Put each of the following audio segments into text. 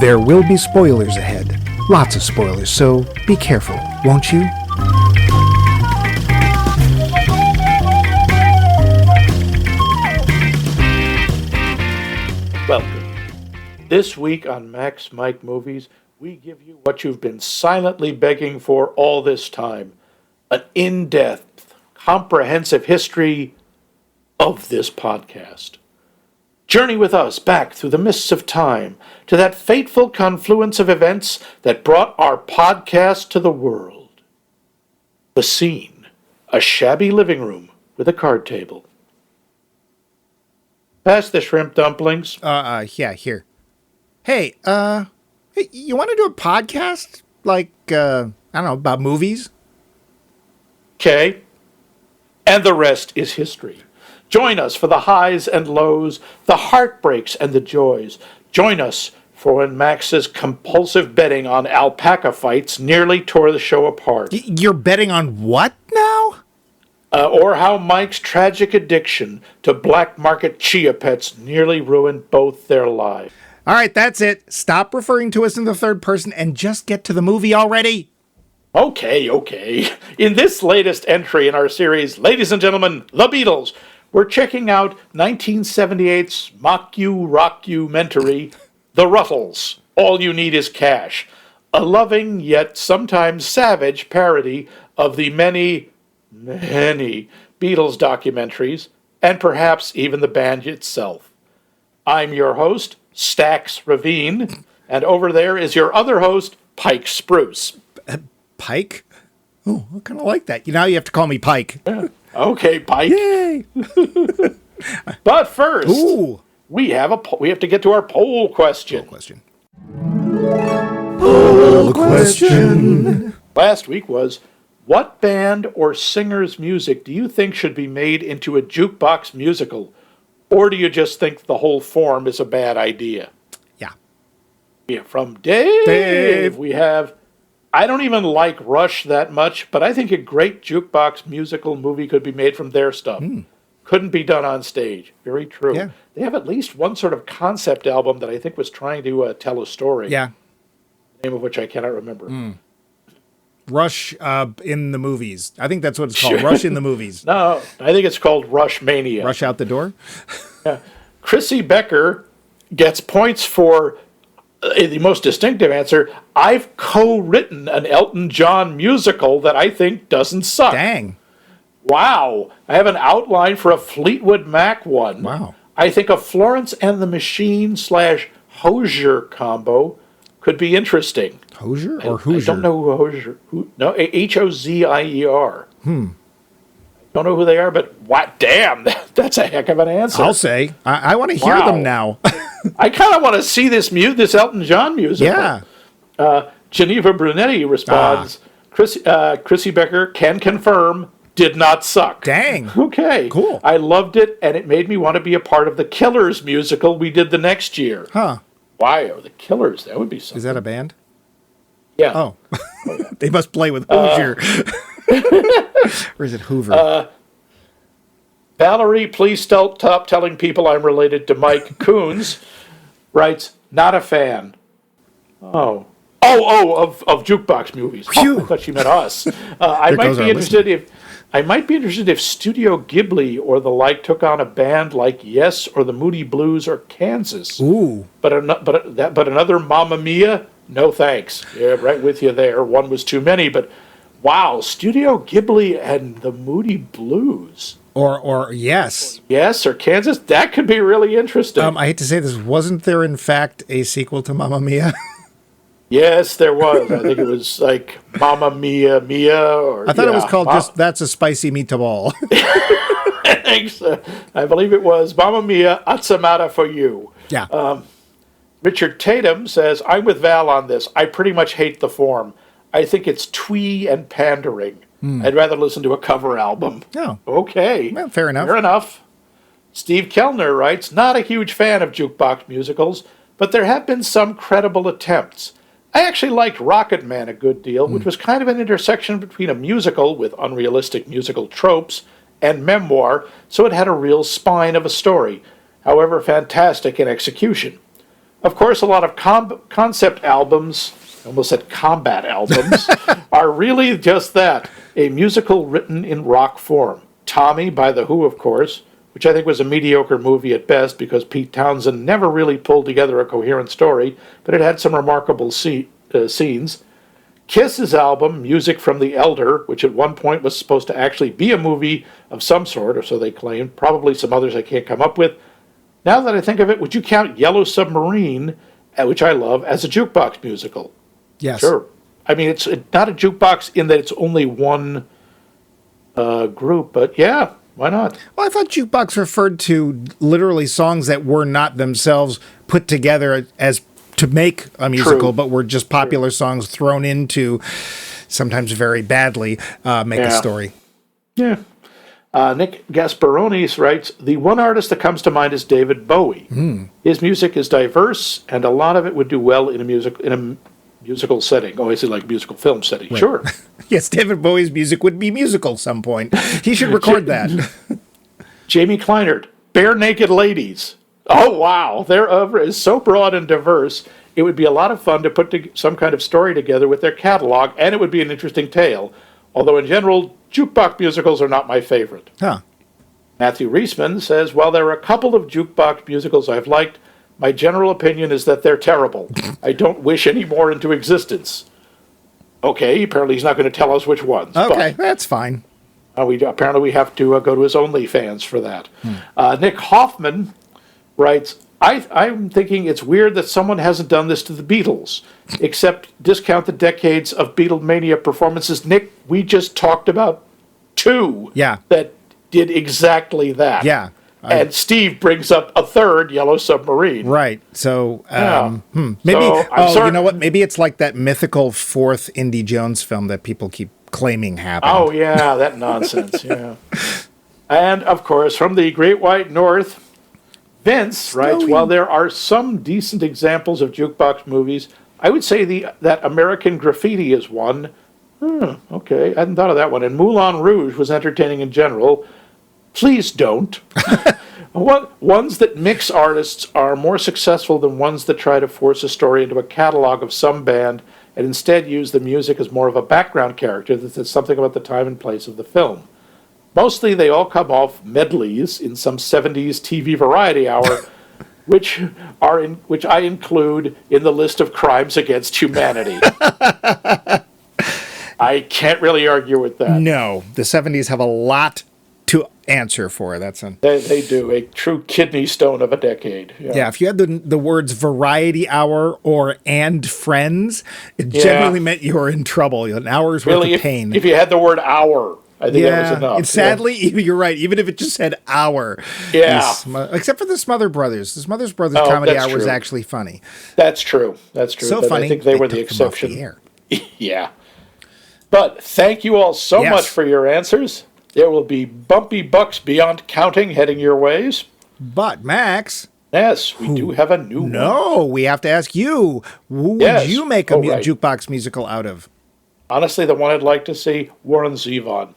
There will be spoilers ahead. Lots of spoilers, so be careful, won't you? Welcome. This week on Max Mike Movies, we give you what you've been silently begging for all this time. An in-depth, comprehensive history of this podcast. Journey with us back through the mists of time to that fateful confluence of events that brought our podcast to the world. The scene, a shabby living room with a card table. Pass the shrimp dumplings. Yeah, here. Hey, you want to do a podcast? Like, I don't know, about movies? Okay. And the rest is history. Join us for the highs and lows, the heartbreaks and the joys. Join us for when Max's compulsive betting on alpaca fights nearly tore the show apart. You're betting on what now? Or how Mike's tragic addiction to black market chia pets nearly ruined both their lives. All right, that's it. Stop referring to us in the third person and just get to the movie already. Okay. In this latest entry in our series, ladies and gentlemen, The Beatles, we're checking out 1978's mockumentary, The Rutles, All You Need Is Cash, a loving yet sometimes savage parody of the many Beatles documentaries, and perhaps even the band itself. I'm your host, Stax Ravine, and over there is your other host, Pike Spruce. Pike? Oh, I kind of like that. Now you have to call me Pike. Yeah. Okay, Pike. Yay! But first, Ooh. we have to get to our poll question. Poll question. Last week was, what band or singer's music do you think should be made into a jukebox musical? Or do you just think the whole form is a bad idea? Yeah. From Dave. We have, I don't even like Rush that much, but I think a great jukebox musical movie could be made from their stuff. Couldn't be done on stage. Very true. Yeah. They have at least one sort of concept album that I think was trying to tell a story. Yeah. The name of which I cannot remember. Rush in the movies. I think that's what it's called. Rush in the movies. No, I think it's called Rush Mania. Rush out the door? Yeah. Chrissy Becker gets points for the most distinctive answer. I've co-written an Elton John musical that I think doesn't suck. Dang. Wow. I have an outline for a Fleetwood Mac one. Wow. I think a Florence and the Machine / Hozier combo could be interesting. Hozier or Hoosier? I don't know who Hozier. No, Hozier. Don't know who they are, but what? Damn, that's a heck of an answer. I'll say. I want to hear them now. I kind of want to see this Elton John musical. Yeah. Geneva Brunetti responds, Chrissy Becker can confirm, did not suck. Dang. Okay. Cool. I loved it, and it made me want to be a part of the Killers musical we did the next year. Huh. Wow, the Killers, that would be something. Is that a band? Yeah. Oh. They must play with Hoosier. Or is it Hoover? Valerie, please stop telling people I'm related to Mike Coons, writes, not a fan. Of jukebox movies. I thought she meant us. I might be interested if Studio Ghibli or the like took on a band like Yes or the Moody Blues or Kansas. Ooh. But another Mamma Mia? No thanks. Yeah, right with you there. One was too many, but wow, Studio Ghibli and the Moody Blues. Or Yes. Yes, or Kansas. That could be really interesting. I hate to say this. Wasn't there, in fact, a sequel to Mamma Mia? Yes, there was. I think it was like Mamma Mia Mia. Or I thought it was called just That's a Spicy Meatball. I think so. I believe it was Mamma Mia, Atsamata for You. Yeah. Richard Tatum says, I'm with Val on this. I pretty much hate the form. I think it's twee and pandering. I'd rather listen to a cover album. Oh. Okay. Well, fair enough. Fair enough. Steve Kellner writes, not a huge fan of jukebox musicals, but there have been some credible attempts. I actually liked Rocket Man a good deal, which was kind of an intersection between a musical with unrealistic musical tropes and memoir, so it had a real spine of a story, however fantastic in execution. Of course, a lot of concept albums, I almost said combat albums, are really just that, a musical written in rock form. Tommy by The Who, of course, which I think was a mediocre movie at best because Pete Townsend never really pulled together a coherent story, but it had some remarkable scenes. Kiss's album, Music from the Elder, which at one point was supposed to actually be a movie of some sort, or so they claimed, probably some others I can't come up with. Now that I think of it, would you count Yellow Submarine, which I love, as a jukebox musical? Yes. Sure. I mean, it's not a jukebox in that it's only one group, but yeah, why not? Well, I thought jukebox referred to literally songs that were not themselves put together as to make a musical, True. but were just popular songs thrown into, sometimes very badly, make a story. Yeah. Nick Gasparonis writes, the one artist that comes to mind is David Bowie. His music is diverse, and a lot of it would do well in a musical setting. Oh, I see, like musical film setting. Right. Sure. Yes, David Bowie's music would be musical some point. He should record that. Jamie Kleinert, Bare Naked Ladies. Oh, wow. Their oeuvre is so broad and diverse, it would be a lot of fun to put some kind of story together with their catalog, and it would be an interesting tale. Although in general, jukebox musicals are not my favorite. Huh. Matthew Reisman says, while there are a couple of jukebox musicals I've liked, my general opinion is that they're terrible. I don't wish any more into existence. Okay, apparently he's not going to tell us which ones. Okay, that's fine. Apparently we have to go to his OnlyFans for that. Nick Hoffman writes, I'm thinking it's weird that someone hasn't done this to the Beatles, except discount the decades of Beatlemania performances. Nick, we just talked about two that did exactly that. Yeah. And Steve brings up a third, Yellow Submarine. Right. So, maybe, So, you know what? Maybe it's like that mythical fourth Indy Jones film that people keep claiming happened. Oh, yeah, that nonsense, yeah. And, of course, from the Great White North, Vince writes, while there are some decent examples of jukebox movies, I would say that American Graffiti is one. Okay, I hadn't thought of that one. And Moulin Rouge was entertaining in general. Please don't. Ones that mix artists are more successful than ones that try to force a story into a catalog of some band and instead use the music as more of a background character that says something about the time and place of the film. Mostly they all come off medleys in some 70s TV variety hour, which I include in the list of crimes against humanity. I can't really argue with that. No, the 70s have a lot to answer for. They do, a true kidney stone of a decade. Yeah, if you had the words variety hour or and friends, it generally meant you were in trouble. An hour's worth of pain. If you had the word hour, I think that was enough. And sadly, you're right. Even if it just said hour. Yeah. Except for the Smother Brothers. The Smother Brothers comedy hour was actually funny. That's true. So funny. I think they were the exception. Yeah. But thank you all so much for your answers. There will be bumpy bucks beyond counting heading your ways. But, Max... Yes, we do have a new one. No, we have to ask you. Who would you make a jukebox musical out of? Honestly, the one I'd like to see, Warren Zevon.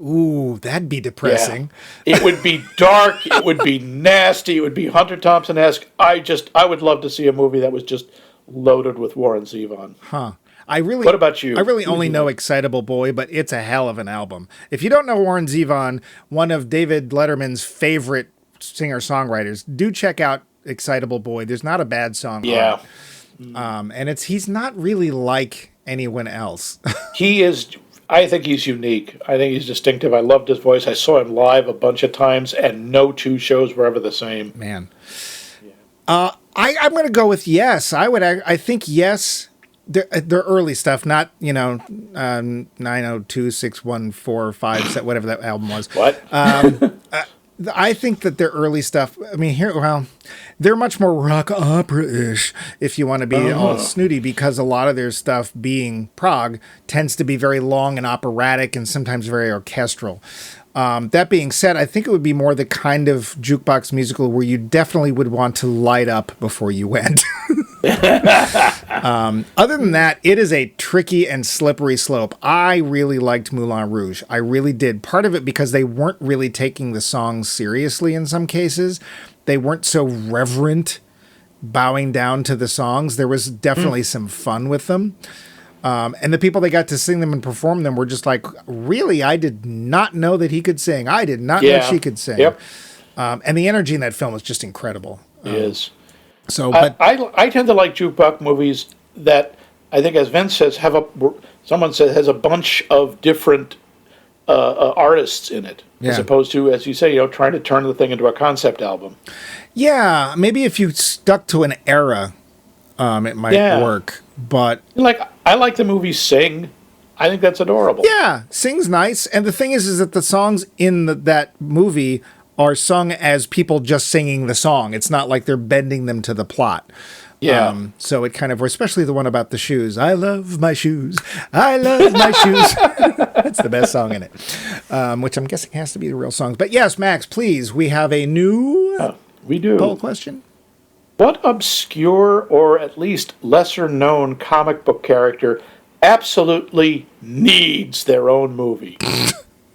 Ooh, that'd be depressing. Yeah. It would be dark. It would be nasty. It would be Hunter Thompson-esque. I would love to see a movie that was just loaded with Warren Zevon. Huh. What about you? I really only know Excitable Boy, but it's a hell of an album. If you don't know Warren Zevon, one of David Letterman's favorite singer-songwriters, do check out Excitable Boy. There's not a bad song on it. And he's not really like anyone else. I think he's unique. I think he's distinctive. I loved his voice. I saw him live a bunch of times, and no two shows were ever the same. Man. Yeah. I'm going to go with yes. I think yes. Their early stuff, not 9026145, whatever that album was. What? I think that their early stuff. I mean, they're much more rock opera-ish, if you want to be all snooty, because a lot of their stuff, being prog, tends to be very long and operatic, and sometimes very orchestral. That being said, I think it would be more the kind of jukebox musical where you definitely would want to light up before you went. Other than that, it is a tricky and slippery slope. I really liked Moulin Rouge. I really did. Part of it because they weren't really taking the songs seriously in some cases. They weren't so reverent bowing down to the songs. There was definitely some fun with them. And the people that got to sing them and perform them were just like, really? I did not know that he could sing. I did not know she could sing. Yep. And the energy in that film was just incredible. It is. So, but I tend to like jukebox movies that I think, as Vince says, someone said has a bunch of different artists in it, as opposed to, as you say, trying to turn the thing into a concept album. Yeah, maybe if you stuck to an era, it might work. But I like the movie Sing. I think that's adorable. Yeah, Sing's nice. And the thing is that the songs in that movie are sung as people just singing the song. It's not like they're bending them to the plot. Yeah. So it kind of, especially the one about the shoes. I love my shoes. I love my shoes. That's the best song in it, which I'm guessing has to be the real songs. But yes, Max, please, we have a new we do. poll question. What obscure or at least lesser known comic book character absolutely needs their own movie?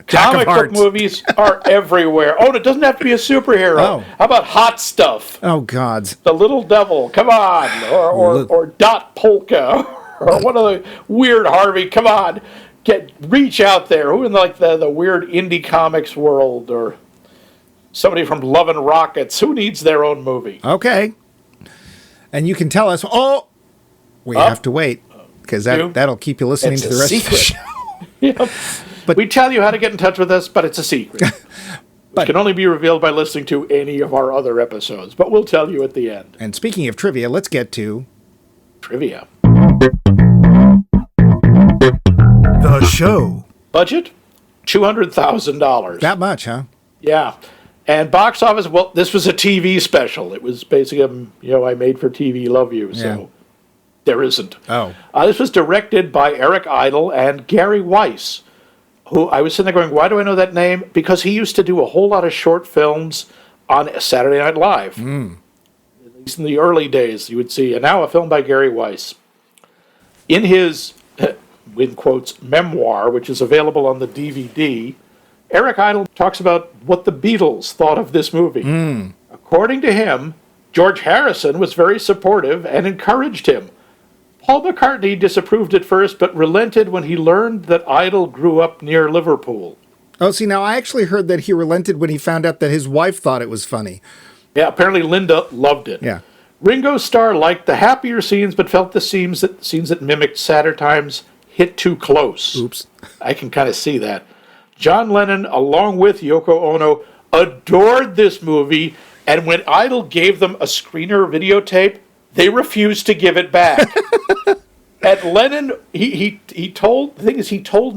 Comic book movies are everywhere. Oh, and it doesn't have to be a superhero. Oh. How about Hot Stuff? Oh, God. The Little Devil, come on. Or Dot Polka. Or one of the Weird Harvey, come on. Reach out there. Who in the weird indie comics world, or somebody from Love and Rockets, who needs their own movie? Okay. And you can tell us, we have to wait, because that'll keep you listening to the rest of the show. Yep. But we tell you how to get in touch with us, but it's a secret. It can only be revealed by listening to any of our other episodes, but we'll tell you at the end. And speaking of trivia, let's get to... Trivia. The show. Budget? $200,000. That much, huh? Yeah. And box office, well, this was a TV special. It was basically, I made for TV, love you, so there isn't. Oh. This was directed by Eric Idle and Gary Weiss, who I was sitting there going, why do I know that name? Because he used to do a whole lot of short films on Saturday Night Live. At least in the early days, you would see. And now a film by Gary Weiss. In his, in quotes, memoir, which is available on the DVD, Eric Idle talks about what the Beatles thought of this movie. According to him, George Harrison was very supportive and encouraged him. Paul McCartney disapproved at first, but relented when he learned that Idle grew up near Liverpool. Oh, see, now I actually heard that he relented when he found out that his wife thought it was funny. Yeah, apparently Linda loved it. Yeah. Ringo Starr liked the happier scenes, but felt the scenes that mimicked sadder times hit too close. Oops. I can kind of see that. John Lennon, along with Yoko Ono, adored this movie, and when Idle gave them a screener videotape, they refused to give it back. And Lennon, he told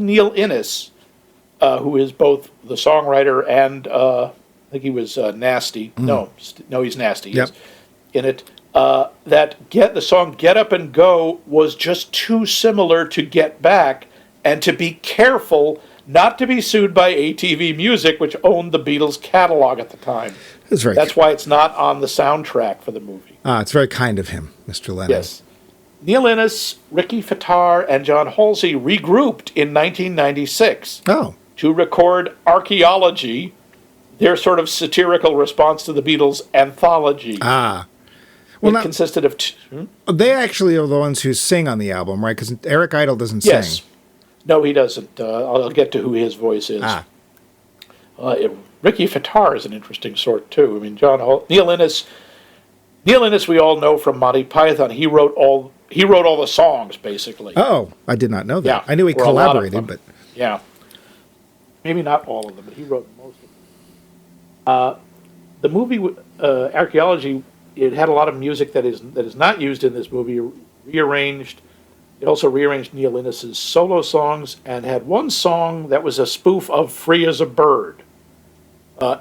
Neil Innes, who is both the songwriter and I think he was Nasty. No, he's Nasty. Yep. In it, that the song "Get Up and Go" was just too similar to "Get Back," and to be careful not to be sued by ATV Music, which owned the Beatles catalog at the time. That's why it's not on the soundtrack for the movie. It's very kind of him, Mr. Lennon. Yes. Neil Innes, Ricky Fattar, and John Halsey regrouped in 1996 to record Archaeology, their sort of satirical response to the Beatles' anthology. It consisted of They actually are the ones who sing on the album, right? Because Eric Idle doesn't sing. No, he doesn't. I'll get to who his voice is. Ricky Fattar is an interesting sort, too. I mean, Neil Innes, we all know from Monty Python. He wrote all the songs, basically. Oh, I did not know that. Yeah, I knew he collaborated, but... Yeah. Maybe not all of them, but he wrote most of them. The movie, Archaeology, it had a lot of music that is not used in this movie, rearranged. It also rearranged Neil Innes' solo songs and had one song that was a spoof of Free as a Bird.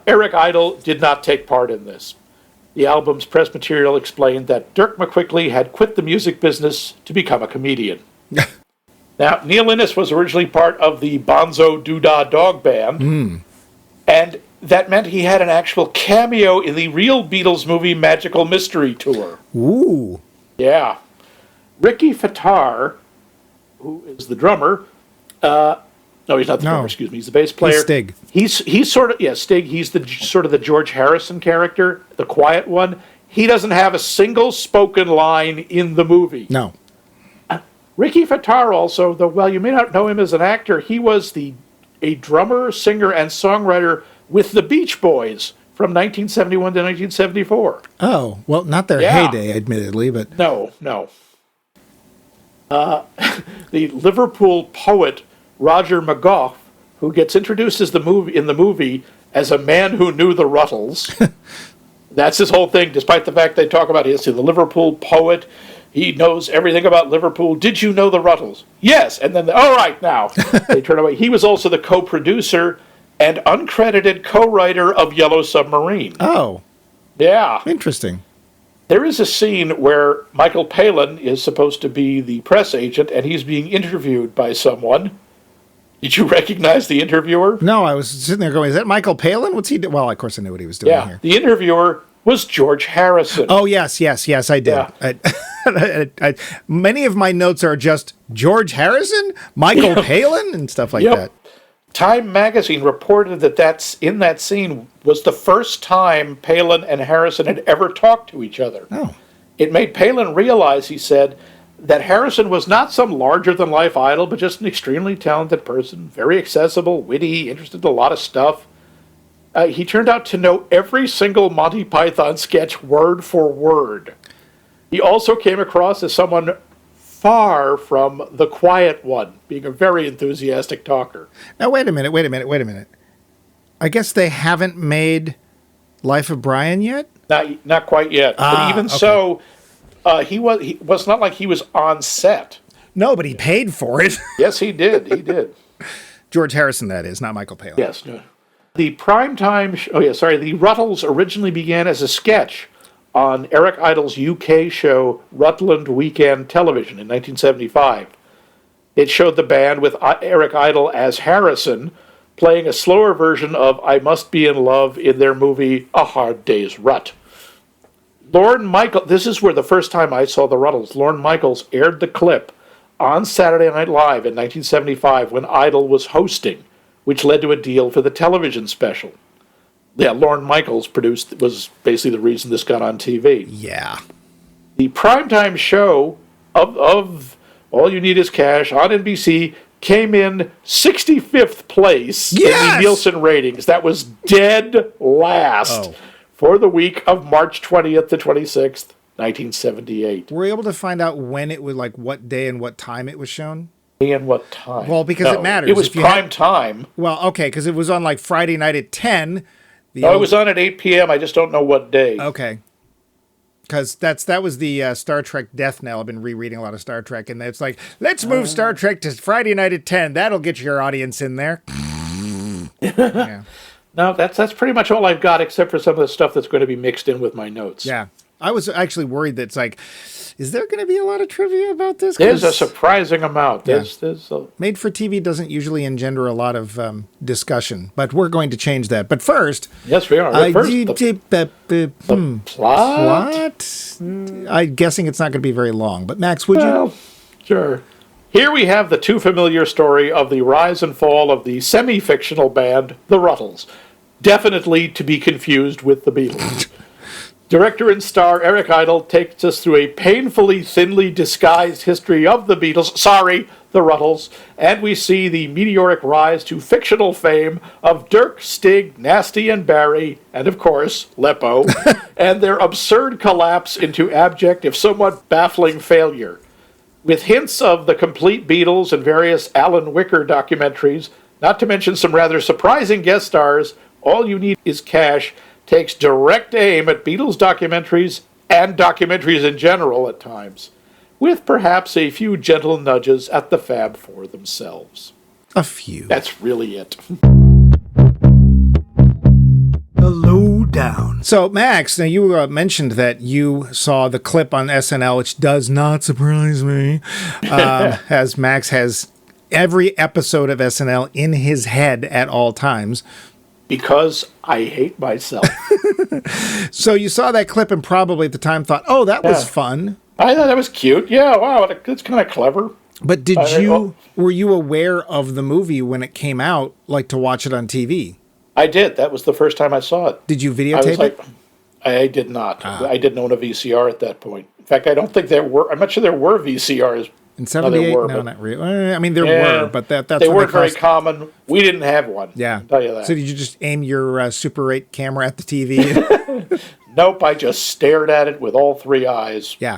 Eric Idle did not take part in this. The album's press material explained that Dirk McQuickley had quit the music business to become a comedian. Now, Neil Innes was originally part of the Bonzo Doodah Dog Band, and that meant he had an actual cameo in the real Beatles movie Magical Mystery Tour. Ooh. Yeah. Ricky Fattar, who is the drummer, no, he's not the drummer, excuse me, he's the bass player. He's Stig. He's sort of, Stig, he's the sort of the George Harrison character, the quiet one. He doesn't have a single spoken line in the movie. No. Ricky Fataar also, though, well, you may not know him as an actor, he was a drummer, singer, and songwriter with the Beach Boys from 1971 to 1974. Oh, well, not their heyday, admittedly, but... No. The Liverpool poet Roger McGough, who gets introduced in the movie as a man who knew the Rutles. That's his whole thing, despite the fact they talk about the Liverpool poet. He knows everything about Liverpool. Did you know the Rutles? Yes. And then, all right, now. They turn away. He was also the co-producer and uncredited co-writer of Yellow Submarine. Oh. Yeah. Interesting. There is a scene where Michael Palin is supposed to be the press agent, and he's being interviewed by someone. Did you recognize the interviewer? No, I was sitting there going, is that Michael Palin? What's he doing? Well, of course I knew what he was doing here. The interviewer was George Harrison. Oh, yes, I did. Yeah. Many of my notes are just George Harrison, Michael Palin, and stuff like that. Time magazine reported that in that scene was the first time Palin and Harrison had ever talked to each other. Oh. It made Palin realize, he said, that Harrison was not some larger-than-life idol, but just an extremely talented person, very accessible, witty, interested in a lot of stuff. He turned out to know every single Monty Python sketch word for word. He also came across as someone far from the quiet one, being a very enthusiastic talker. Now, wait a minute. I guess they haven't made Life of Brian yet? Not quite yet. But even so, he was not like he was on set. No, but he paid for it. Yes, he did. George Harrison, that is, not Michael Palin. Yes. The primetime... the Rutles originally began as a sketch on Eric Idle's UK show Rutland Weekend Television in 1975. It showed the band with Eric Idle as Harrison playing a slower version of I Must Be in Love in their movie A Hard Day's Rut. This is where the first time I saw the Rutles. Lorne Michaels aired the clip on Saturday Night Live in 1975 when Idle was hosting, which led to a deal for the television special. Yeah, Lorne Michaels was basically the reason this got on TV. Yeah. The primetime show of All You Need Is Cash on NBC came in 65th place in the Nielsen ratings. That was dead last for the week of March 20th to 26th, 1978. Were you able to find out when it was, like what day and what time it was shown? And what time? Well, because it matters. It was prime time. Well, okay, because it was on like Friday night at 10. It was on at 8 p.m. I just don't know what day. Okay. Because that was the Star Trek death knell. I've been rereading a lot of Star Trek, and it's like, let's move Star Trek to Friday night at 10. That'll get your audience in there. Yeah. No, that's pretty much all I've got, except for some of the stuff that's going to be mixed in with my notes. Yeah. I was actually worried that it's like, is there going to be a lot of trivia about this? There's a surprising amount. There's Made for TV doesn't usually engender a lot of discussion, but we're going to change that. But first... Yes, we are. The plot? I'm guessing it's not going to be very long. But Max, would you? Sure. Here we have the too familiar story of the rise and fall of the semi-fictional band, the Rutles. Definitely to be confused with the Beatles. Director and star Eric Idle takes us through a painfully thinly disguised history of the Beatles, the Rutles, and we see the meteoric rise to fictional fame of Dirk, Stig, Nasty, and Barry, and of course, Leppo, and their absurd collapse into abject, if somewhat baffling, failure. With hints of the complete Beatles and various Alan Wicker documentaries, not to mention some rather surprising guest stars, All You Need Is Cash takes direct aim at Beatles documentaries and documentaries in general at times, with perhaps a few gentle nudges at the Fab Four themselves. A few. That's really it. The lowdown. So, Max, now you mentioned that you saw the clip on SNL, which does not surprise me, as Max has every episode of SNL in his head at all times. Because I hate myself. So you saw that clip and probably at the time thought, oh, that was fun. I thought that was cute. Yeah, wow, that's kind of clever. But were you aware of the movie when it came out, like to watch it on TV? I did. That was the first time I saw it. Did you videotape it? I did not. Ah. I didn't own a VCR at that point. In fact, I don't think there were. I'm not sure there were VCRs. In 78? No, No, not really. I mean, there were, but that's they when weren't very cost. common. We didn't have one. Yeah. I'll tell you that. So did you just aim your Super 8 camera at the TV? Nope, I just stared at it with all three eyes. Yeah.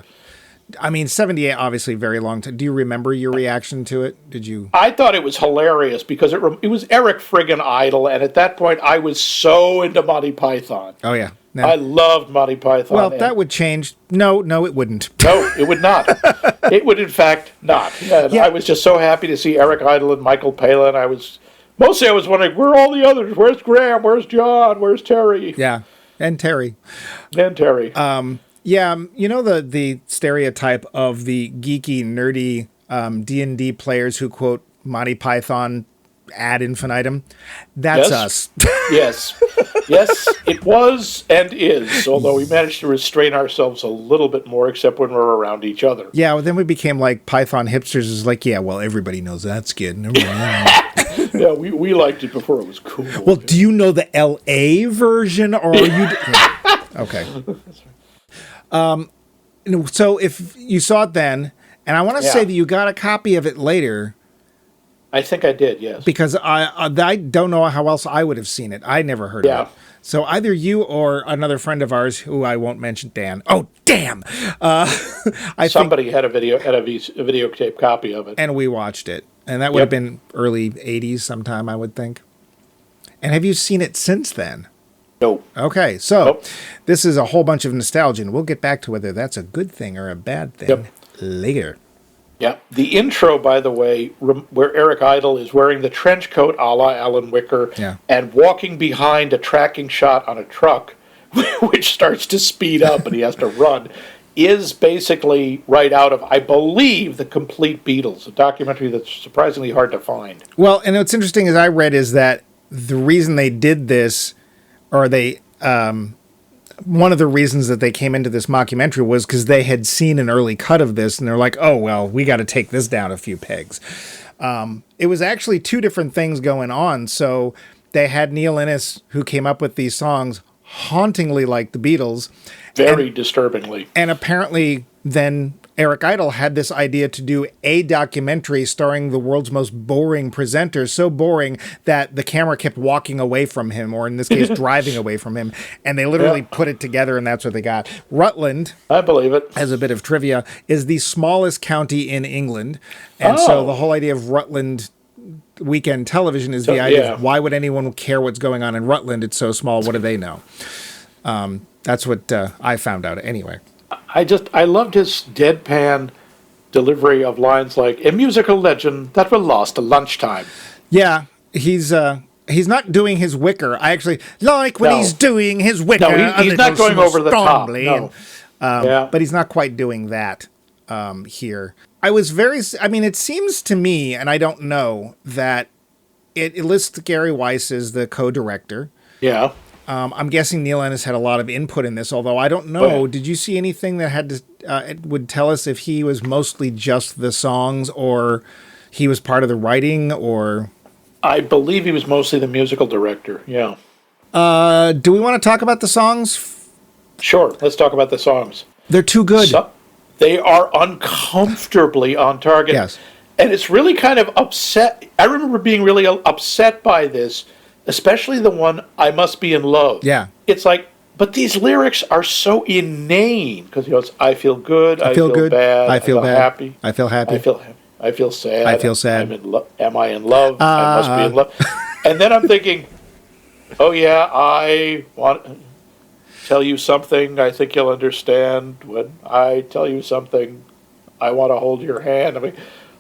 I mean, 78, obviously very long time. Do you remember your reaction to it? Did you? I thought it was hilarious because it was Eric friggin' Idle, and at that point I was so into Monty Python. Oh, yeah. No. I loved Monty Python. Well, that would change. No, it wouldn't. No, it would not. It would, in fact, not. And Yeah. I was just so happy to see Eric Idle and Michael Palin. I was wondering, where are all the others? Where's Graham? Where's John? Where's Terry? Yeah. And Terry. And Terry. Yeah, you know the stereotype of the geeky, nerdy D&D players who quote Monty Python ad infinitum? That's Yes. us. Yes. Yes, it was and is, although we managed to restrain ourselves a little bit more, except when we're around each other. Yeah, well, then we became like Python hipsters. Is like, yeah, well, everybody knows that skit. And everybody Yeah, we liked it before it was cool. well, do you know the L.A. version, or are you? Yeah. Okay. So if you saw it then, and I want to say that you got a copy of it later, I think I did, yes. because I don't know how else I would have seen it. I never heard of it. So either you or another friend of ours, who I won't mention, Dan. Oh, damn! Somebody had a videotape copy of it. And we watched it, and that would have been early '80s sometime, I would think. And have you seen it since then? No. Okay, so this is a whole bunch of nostalgia, and we'll get back to whether that's a good thing or a bad thing later. Yeah. The intro, by the way, where Eric Idle is wearing the trench coat a la Alan Wicker and walking behind a tracking shot on a truck, which starts to speed up and he has to run, is basically right out of, I believe, The Complete Beatles, a documentary that's surprisingly hard to find. Well, and what's interesting as I read is that the reason they did this, or they... one of the reasons that they came into this mockumentary was because they had seen an early cut of this, and they're like, oh, well, we got to take this down a few pegs. It was actually two different things going on. So they had Neil Innes, who came up with these songs, hauntingly like the Beatles. Very disturbingly. And apparently then Eric Idle had this idea to do a documentary starring the world's most boring presenter, so boring that the camera kept walking away from him, or in this case, driving away from him. And they literally put it together, and that's what they got. Rutland, I believe it, as a bit of trivia, is the smallest county in England. And so the whole idea of Rutland weekend television is the idea of, why would anyone care what's going on in Rutland? It's so small. What do they know? That's what I found out anyway. I loved his deadpan delivery of lines like, a musical legend that will last a lunchtime. Yeah, he's not doing his Wicker. I actually like when he's doing his Wicker. No, he's not going over the top. No. But he's not quite doing that here. It seems to me, and I don't know, that it lists Gary Weiss as the co-director. Yeah. I'm guessing Neil Innes had a lot of input in this, although I don't know. Did you see anything that had to it would tell us if he was mostly just the songs, or he was part of the writing, or? I believe he was mostly the musical director. Yeah. Do we want to talk about the songs? Sure. Let's talk about the songs. They're too good. They are uncomfortably on target. Yes. And it's really kind of upset. I remember being really upset by this, especially the one, I Must Be in Love. Yeah. It's like, but these lyrics are so inane, because he goes, I feel good, I feel good, bad, I feel bad, happy, I feel happy, I feel sad, I feel sad. Am I in love? I must be in love. And then I'm thinking, oh yeah, I want to tell you something I think you'll understand. When I tell you something, I want to hold your hand. I mean,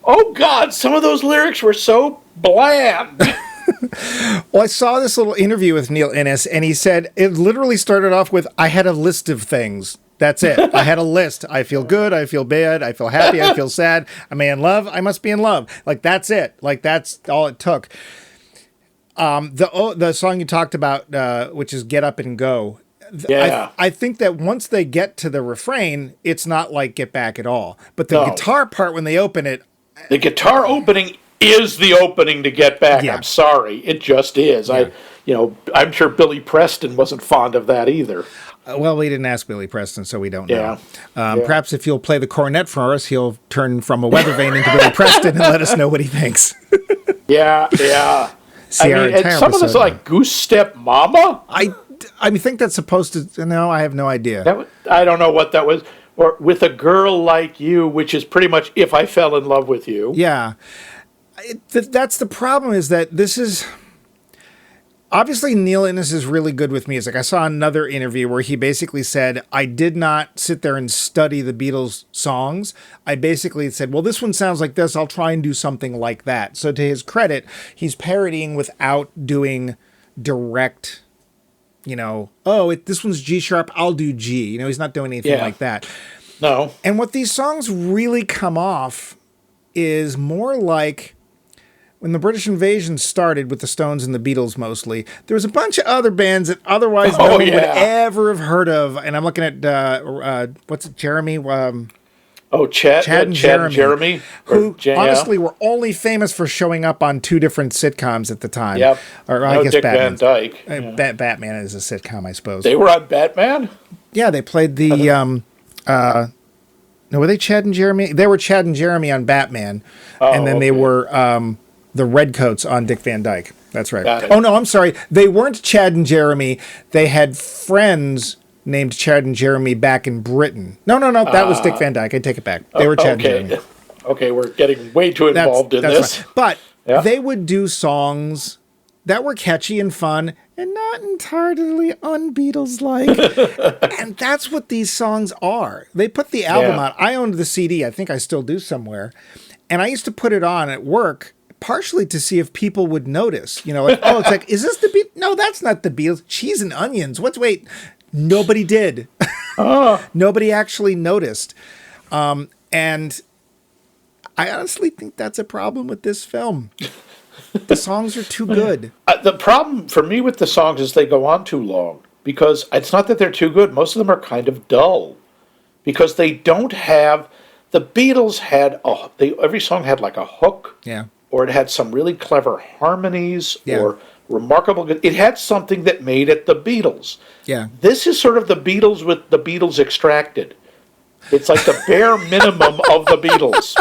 oh God, some of those lyrics were so bland. Well, I saw this little interview with Neil Innes, and he said it literally started off with, I had a list of things. That's it. I had a list. I feel good. I feel bad. I feel happy. I feel sad. Am I in love? I must be in love. Like, that's it. Like, that's all it took. The song you talked about, which is Get Up and Go. I think that once they get to the refrain, it's not like Get Back at all. But the guitar part, when they open it. The guitar opening is the opening to Get Back. Yeah. I'm sorry. It just is. Yeah. I'm sure Billy Preston wasn't fond of that either. Well, we didn't ask Billy Preston, so we don't know. Yeah. Perhaps if you'll play the cornet for us, he'll turn from a weather vane into Billy Preston and let us know what he thinks. Yeah. See, I mean, and some of this like Goose Step Mama. I think that's supposed to. No, I have no idea. I don't know what that was. Or With a Girl Like You, which is pretty much If I Fell in Love with You. Yeah. That's the problem, is that this is... Obviously, Neil Innes is really good with music. I saw another interview where he basically said, I did not sit there and study the Beatles songs. I basically said, well, this one sounds like this. I'll try and do something like that. So to his credit, he's parodying without doing direct, this one's G sharp, I'll do G. He's not doing anything like that. No. And what these songs really come off is more like... When the British invasion started with the Stones and the Beatles mostly, there was a bunch of other bands that otherwise no one would ever have heard of. And I'm looking at, Jeremy? Chad and Jeremy. Who honestly were only famous for showing up on 2 different sitcoms at the time. Yep. Or I guess Dick Batman. Van Dyke. Batman is a sitcom, I suppose. They were on Batman? Yeah, they played the... no, were they Chad and Jeremy? They were Chad and Jeremy on Batman. And then they were... the Redcoats on Dick Van Dyke. That's right. Oh, no, I'm sorry. They weren't Chad and Jeremy. They had friends named Chad and Jeremy back in Britain. No. That was Dick Van Dyke. I take it back. They were Chad and Jeremy. Okay, we're getting way too involved in this. Right. But they would do songs that were catchy and fun and not entirely un-Beatles-like. And that's what these songs are. They put the album out. I owned the CD. I think I still do somewhere. And I used to put it on at work, partially to see if people would notice, it's like, is this the Beatles? No, that's not the Beatles. Cheese and onions. Wait, nobody did. Nobody actually noticed. And I honestly think that's a problem with this film. The songs are too good. The problem for me with the songs is they go on too long, because it's not that they're too good. Most of them are kind of dull, because they don't have, the Beatles had, every song had like a hook. Yeah. Or it had some really clever harmonies or remarkable... It had something that made it the Beatles. Yeah. This is sort of the Beatles with the Beatles extracted. It's like the bare minimum of the Beatles.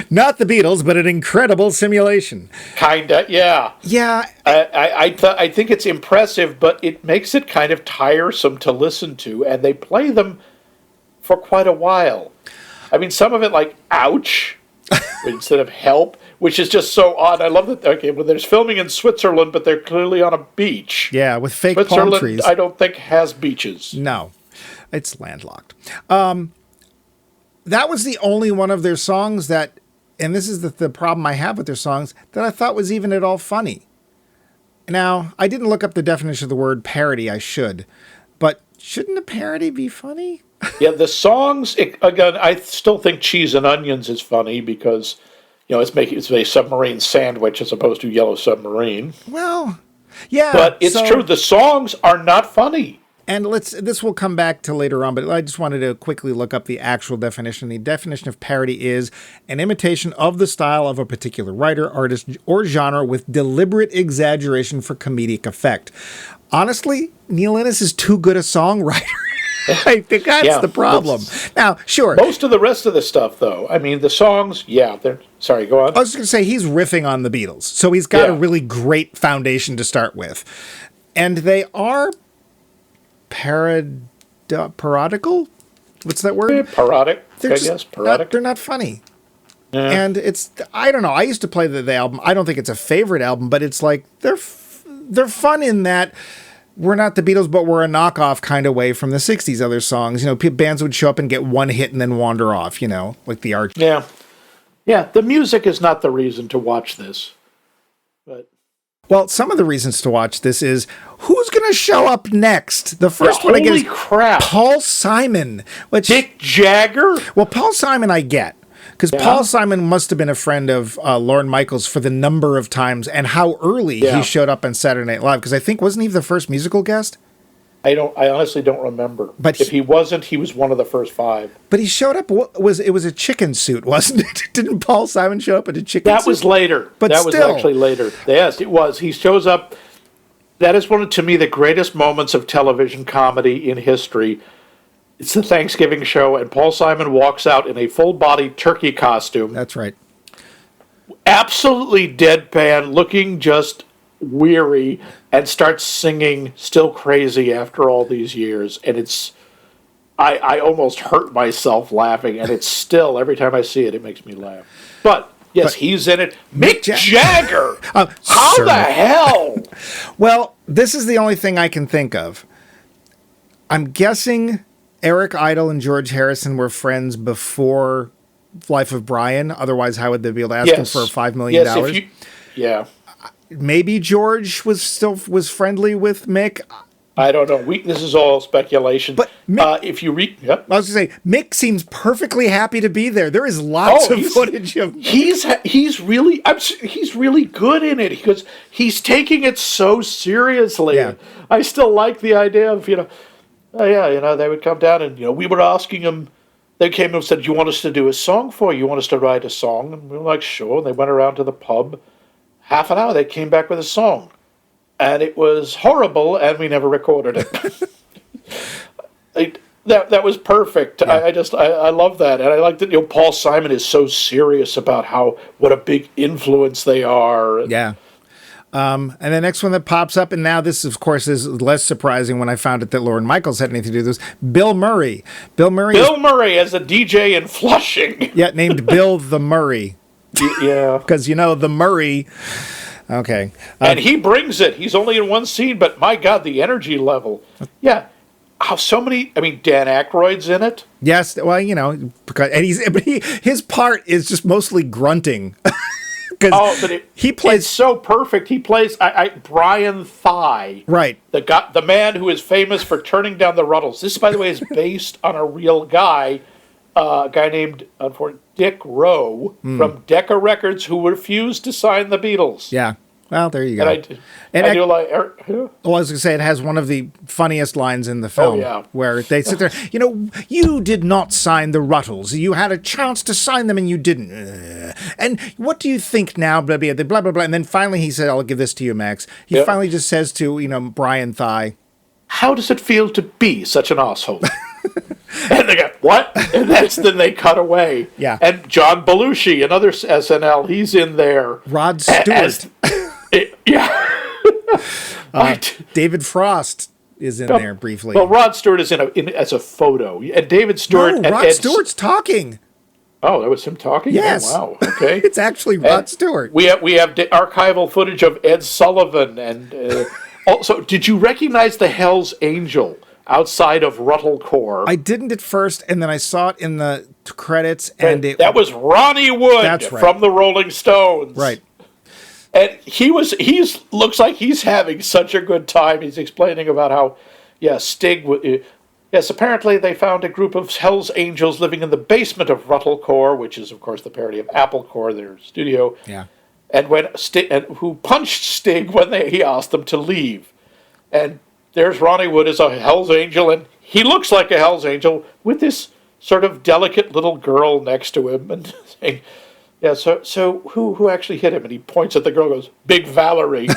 Not the Beatles, but an incredible simulation. Kinda, yeah. Yeah. I think it's impressive, but it makes it kind of tiresome to listen to, and they play them for quite a while. I mean, some of it like, ouch... instead of help, which is just so odd. I love that. Okay, well, there's filming in Switzerland, but they're clearly on a beach. Yeah, with fake palm trees. I don't think has beaches. No, it's landlocked. That was the only one of their songs that, and this is the problem I have with their songs, that I thought was even at all funny. Now, I didn't look up the definition of the word parody. I should, but shouldn't a parody be funny? Yeah, the songs, again, I still think Cheese and Onions is funny because, it's a submarine sandwich as opposed to Yellow Submarine. Well, yeah. But it's true, the songs are not funny. And this will come back to later on, but I just wanted to quickly look up the actual definition. The definition of parody is an imitation of the style of a particular writer, artist, or genre with deliberate exaggeration for comedic effect. Honestly, Neil Innes is too good a songwriter. I think that's the problem. Now, sure. Most of the rest of the stuff, though, I mean, the songs, they're... Sorry, go on. I was going to say, he's riffing on the Beatles, so he's got a really great foundation to start with. And they are parodical? What's that word? Parodic, I guess. Parodic. They're not funny. Yeah. And it's... I don't know. I used to play the album. I don't think it's a favorite album, but it's like, they're fun in that... We're not the Beatles, but we're a knockoff kind of way from the 60s other songs. Bands would show up and get one hit and then wander off, like the Arch. Yeah. Yeah, the music is not the reason to watch this. But well, some of the reasons to watch this is who's going to show up next? The first one I get is crap. Paul Simon. Dick Jagger? Well, Paul Simon I get. Because Paul Simon must have been a friend of Lorne Michaels for the number of times and how early he showed up on Saturday Night Live. Because I think, wasn't he the first musical guest? I honestly don't remember. But if he wasn't, he was one of the first 5. But he showed up. It was a chicken suit, wasn't it? Didn't Paul Simon show up in a chicken suit? That was later. But that was actually later. Yes, it was. He shows up. That is one of, to me, the greatest moments of television comedy in history. It's the Thanksgiving show, and Paul Simon walks out in a full-body turkey costume. That's right. Absolutely deadpan, looking just weary, and starts singing Still Crazy after all these years. And it's... I almost hurt myself laughing, and it's still, every time I see it, it makes me laugh. But... Yes, he's in it. Mick Jagger! How the hell? Well, this is the only thing I can think of. I'm guessing Eric Idle and George Harrison were friends before Life of Brian. Otherwise, how would they be able to ask him for $5 million? Yeah. Maybe George was friendly with Mick. I don't know. This is all speculation. But Mick, if you read, yep. I was going to say, Mick seems perfectly happy to be there. There is lots of footage of Mick. He's really good in it because he's taking it so seriously. Yeah. I still like the idea of they would come down and we were asking him. They came and said, "You want us to do a song for you? You want us to write a song?" And we were like, "Sure." And they went around to the pub. Half an hour, they came back with a song. And it was horrible, and we never recorded it. That was perfect. Yeah. I love that, and I like that. Paul Simon is so serious about what a big influence they are. Yeah. And the next one that pops up, and now this, of course, is less surprising when I found out that Lorne Michaels had anything to do with this. Bill Murray. Bill Murray as a DJ in Flushing. Yeah, named Bill the Murray. Yeah, because the Murray. Okay. And he brings it. He's only in one scene, but my God, the energy level. Yeah. How so many, Dan Aykroyd's in it? Yes. Well, because his part is just mostly grunting. He plays it's so perfect. He plays Brian Thigh. Right. The man who is famous for turning down the Rutles. This, by the way, is based on a real guy, a guy named Dick Rowe from Decca Records, who refused to sign the Beatles. Yeah. Well, there you go. I do like... Well, I was going to say, it has one of the funniest lines in the film. Oh, yeah. Where they sit there, you did not sign the Rutles. You had a chance to sign them and you didn't. And what do you think now? Blah, blah, blah, blah, blah. And then finally he said, I'll give this to you, Max. He finally just says to, Brian Thigh, how does it feel to be such an asshole? And they go, what? And then they cut away. Yeah. And John Belushi, another SNL, he's in there. Rod Stewart. David Frost is in there briefly. Well, Rod Stewart is in as a photo. And David Stewart... No, Rod Stewart's talking. Oh, that was him talking? Yes. Oh, wow. Okay. It's actually Rod Stewart. We have archival footage of Ed Sullivan. And also, did you recognize the Hell's Angel outside of Ruttlecore? I didn't at first, and then I saw it in the credits. And that was Ronnie Wood from the Rolling Stones. Right. And he looks like he's having such a good time. He's explaining about how, Stig... Yes, apparently they found a group of Hell's Angels living in the basement of Ruttlecore, which is, of course, the parody of Applecore, their studio. Yeah. And who punched Stig when he asked them to leave. And there's Ronnie Wood as a Hell's Angel, and he looks like a Hell's Angel with this sort of delicate little girl next to him, and saying, so who actually hit him? And he points at the girl and goes, Big Valerie.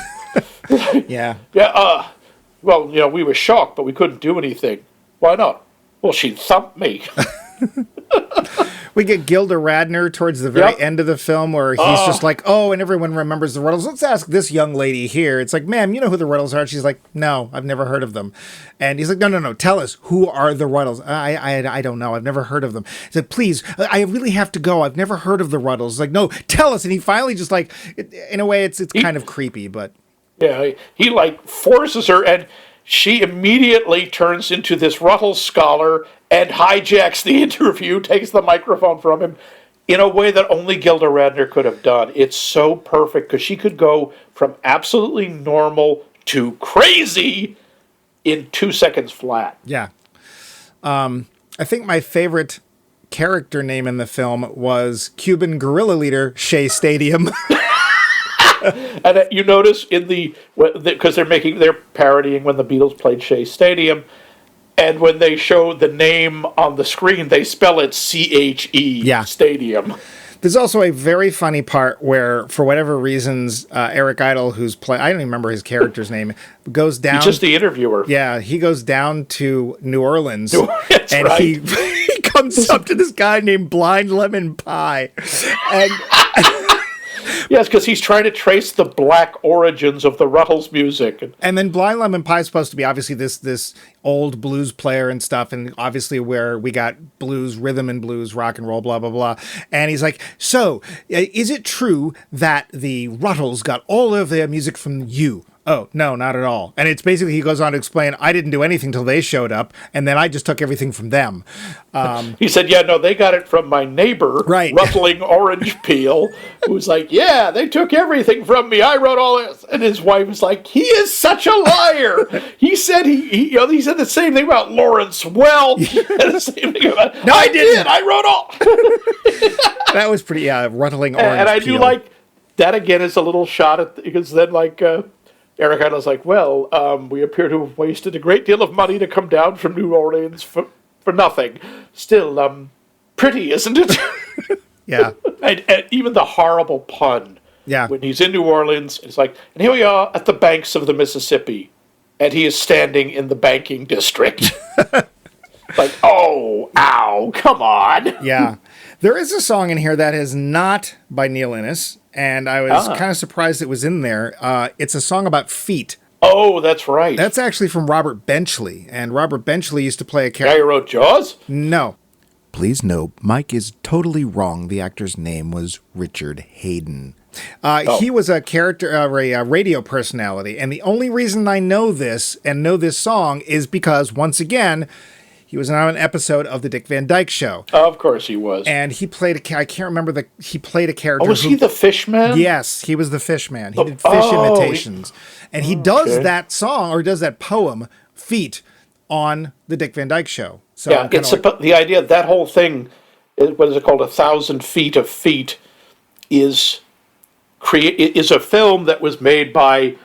Yeah. Yeah, well, we were shocked, but we couldn't do anything. Why not? Well, she thumped me. We get Gilda Radner towards the very end of the film where he's just like, and everyone remembers the Rutles. Let's ask this young lady here. It's like, ma'am, you know who the Rutles are? She's like, no, I've never heard of them. And he's like, no, tell us, who are the Rutles? I don't know. I've never heard of them. He said, please, I really have to go. I've never heard of the Rutles. Like, no, tell us. And he finally just like, in a way, it's kind of creepy, but. Yeah, he like forces her, and she immediately turns into this Rutles scholar and hijacks the interview, takes the microphone from him in a way that only Gilda Radner could have done. It's so perfect because she could go from absolutely normal to crazy in 2 seconds flat. Yeah. I think my favorite character name in the film was Cuban guerrilla leader Shea Stadium. And you notice because they're parodying when the Beatles played Shea Stadium, and when they show the name on the screen, they spell it CHE Stadium. There's also a very funny part where, for whatever reasons, Eric Idle, who's I don't even remember his character's name, goes down. He's just the interviewer. Yeah, he goes down to New Orleans, That's and right. he comes up to this guy named Blind Lemon Pie, and Yes, because he's trying to trace the black origins of the Rutles music. and then Blind Lemon Pie is supposed to be obviously this old blues player and stuff, and obviously where we got blues, rhythm and blues, rock and roll, blah, blah, blah. And he's like, so, is it true that the Rutles got all of their music from you? Oh, no, not at all. And it's basically, he goes on to explain, I didn't do anything till they showed up, and then I just took everything from them. He said, yeah, no, they got it from my neighbor, Right. Ruffling Orange Peel, who's like, yeah, they took everything from me. I wrote all this. And his wife was like, he is such a liar. He said he said the same thing about Lawrence Welch. And the same thing about, no, I didn't. I wrote all. That was pretty, Ruttling Orange And I Peel. do like, that again is a little shot at, because then like, Eric Idle's like, well, we appear to have wasted a great deal of money to come down from New Orleans for nothing. Still, pretty, isn't it? Yeah. and even the horrible pun. Yeah. When he's in New Orleans, it's like, and here we are at the banks of the Mississippi, and he is standing in the banking district. Like, oh, ow, come on. Yeah. There is a song in here that is not by Neil Innes, and I was kind of surprised it was in there. It's a song about feet. Oh, that's right. That's actually from Robert Benchley, and Robert Benchley used to play a Guy character. who wrote Jaws? No. Please note, Mike is totally wrong. The actor's name was Richard Hayden. He was a character, a radio personality, and the only reason I know this and know this song is because, once again, he was on an episode of the Dick Van Dyke Show. Of course he was. And he played I can't remember he played a character. Oh, was he the fish man? Yes, he was the fish man. He did fish imitations. And he does that song, or does that poem, Feet, on the Dick Van Dyke Show. So yeah, it's the idea, that whole thing, what is it called, 1,000 Feet of Feet, is a film that was made by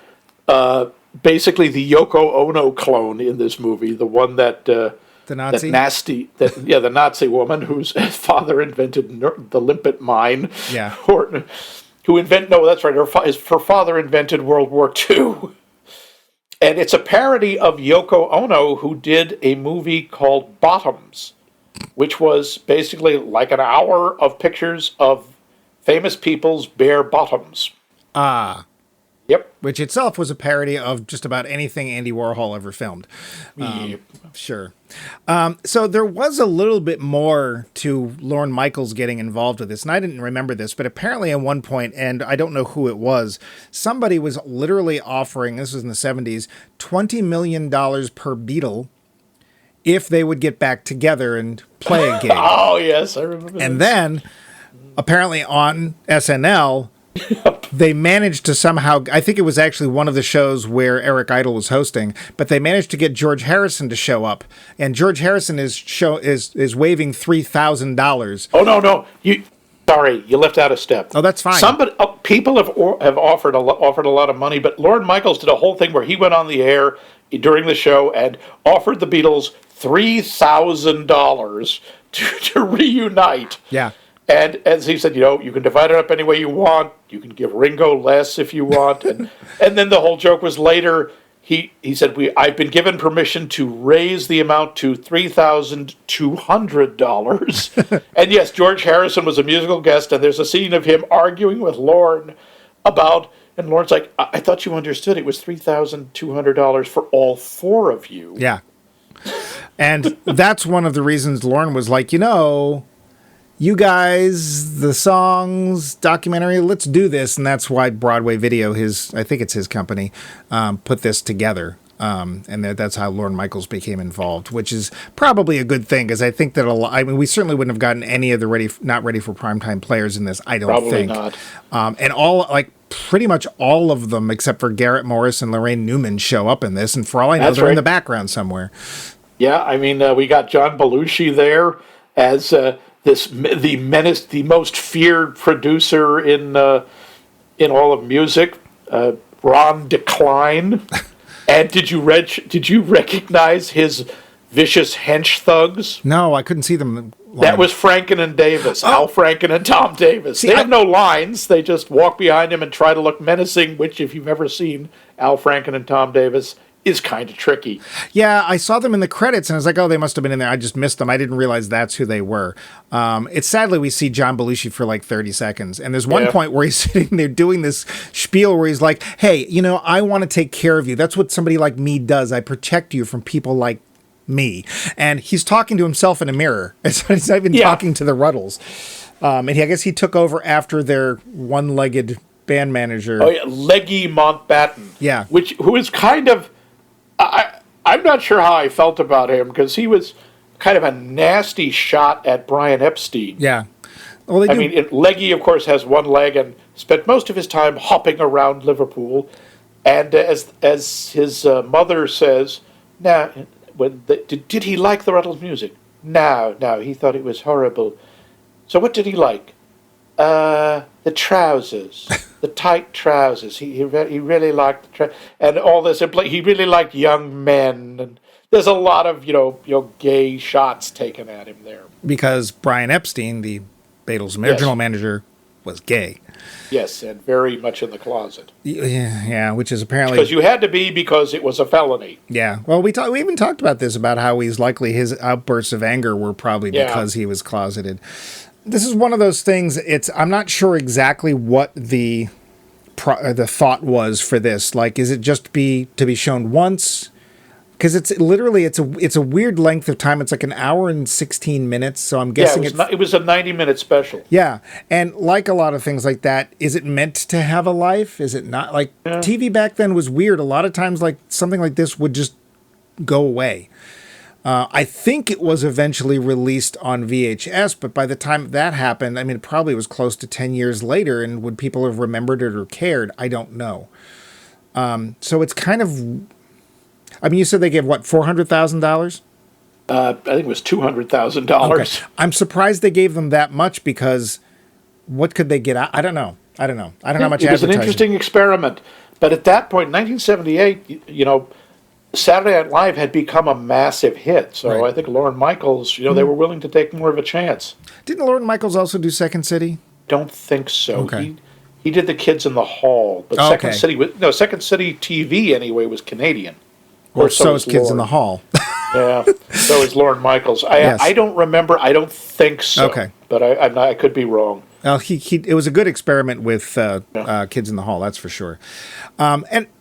basically the Yoko Ono clone in this movie, the one that... the Nazi? The Nazi woman whose father invented the limpet mine. Yeah. Her father invented World War II. And it's a parody of Yoko Ono, who did a movie called Bottoms, which was basically like an hour of pictures of famous people's bare bottoms. Ah. Yep. Which itself was a parody of just about anything Andy Warhol ever filmed. Yep. Sure. So there was a little bit more to Lorne Michaels getting involved with this, and I didn't remember this, but apparently at one point, and I don't know who it was, somebody was literally offering, this was in the 70s, $20 million per Beatle if they would get back together and play a gig. Oh, yes, I remember And then, apparently on SNL, they managed to somehow, I think it was actually one of the shows where Eric Idle was hosting, but they managed to get George Harrison to show up. And George Harrison is waiving $3,000. Oh, no. Sorry, you left out a step. Oh, that's fine. People have offered a lot of money, but Lorne Michaels did a whole thing where he went on the air during the show and offered the Beatles $3,000 to reunite. Yeah. And as he said, you can divide it up any way you want. You can give Ringo less if you want. And then the whole joke was later, he said, I've been given permission to raise the amount to $3,200. And yes, George Harrison was a musical guest, and there's a scene of him arguing with Lorne about, and Lorne's like, I thought you understood it was $3,200 for all four of you. Yeah. And that's one of the reasons Lorne was like, you guys, the songs, documentary, let's do this. And that's why Broadway Video, I think it's his company, put this together. And that's how Lorne Michaels became involved, which is probably a good thing, because I think that we certainly wouldn't have gotten any of the not ready for primetime players in this, I don't think. Probably not. And pretty much all of them, except for Garrett Morris and Lorraine Newman, show up in this. And for all I know, they're in the background somewhere. Yeah, we got John Belushi there as... the most feared producer in all of music, Ron Decline. And did you recognize his vicious hench thugs? No, I couldn't see them. That was Franken and Davis, Al Franken and Tom Davis. They have no lines. They just walk behind him and try to look menacing, which, if you've ever seen Al Franken and Tom Davis, is kind of tricky. Yeah, I saw them in the credits, and I was like, oh, they must have been in there. I just missed them. I didn't realize that's who they were. It's sadly we see John Belushi for like 30 seconds, and there's one point where he's sitting there doing this spiel where he's like, hey, I want to take care of you. That's what somebody like me does. I protect you from people like me. And he's talking to himself in a mirror. He's not even talking to the Rutles. And I guess he took over after their one-legged band manager. Oh, yeah, Leggy Mountbatten. Yeah. Who is kind of... I'm not sure how I felt about him, because he was kind of a nasty shot at Brian Epstein. Yeah. Well, Leggy, of course, has one leg and spent most of his time hopping around Liverpool. And as his mother says, did he like the Rutles music? No, he thought it was horrible. So what did he like? The trousers, the tight trousers. He really liked and all this. He really liked young men, and there's a lot of gay shots taken at him there. Because Brian Epstein, the Beatles' original manager, was gay. Yes, and very much in the closet. Yeah, which is apparently because you had to be, because it was a felony. Yeah, well, we even talked about this, about how he's likely his outbursts of anger were probably because he was closeted. This is one of those things. I'm not sure exactly what the thought was for this. Like, is it just to be shown once? Because it's a weird length of time. It's like an hour and 16 minutes. So I'm guessing it was a 90-minute special. Yeah, and like a lot of things like that, is it meant to have a life? Is it not? Like TV back then was weird. A lot of times, like something like this would just go away. I think it was eventually released on VHS, but by the time that happened, it probably was close to 10 years later, and would people have remembered it or cared? I don't know. So it's kind of... you said they gave, what, $400,000? I think it was $200,000. Okay. I'm surprised they gave them that much, because what could they get out? I don't know how much advertising. It was an interesting experiment. But at that point, 1978, Saturday Night Live had become a massive hit, so I think Lorne Michaels, they were willing to take more of a chance. Didn't Lorne Michaels also do Second City? Don't think so. Okay. He did The Kids in the Hall, but Second City TV anyway was Canadian. Or so is Kids in the Hall. Yeah, so is Lorne Michaels. I don't remember. I don't think so. Okay, but I could be wrong. Well, it was a good experiment with Kids in the Hall, that's for sure.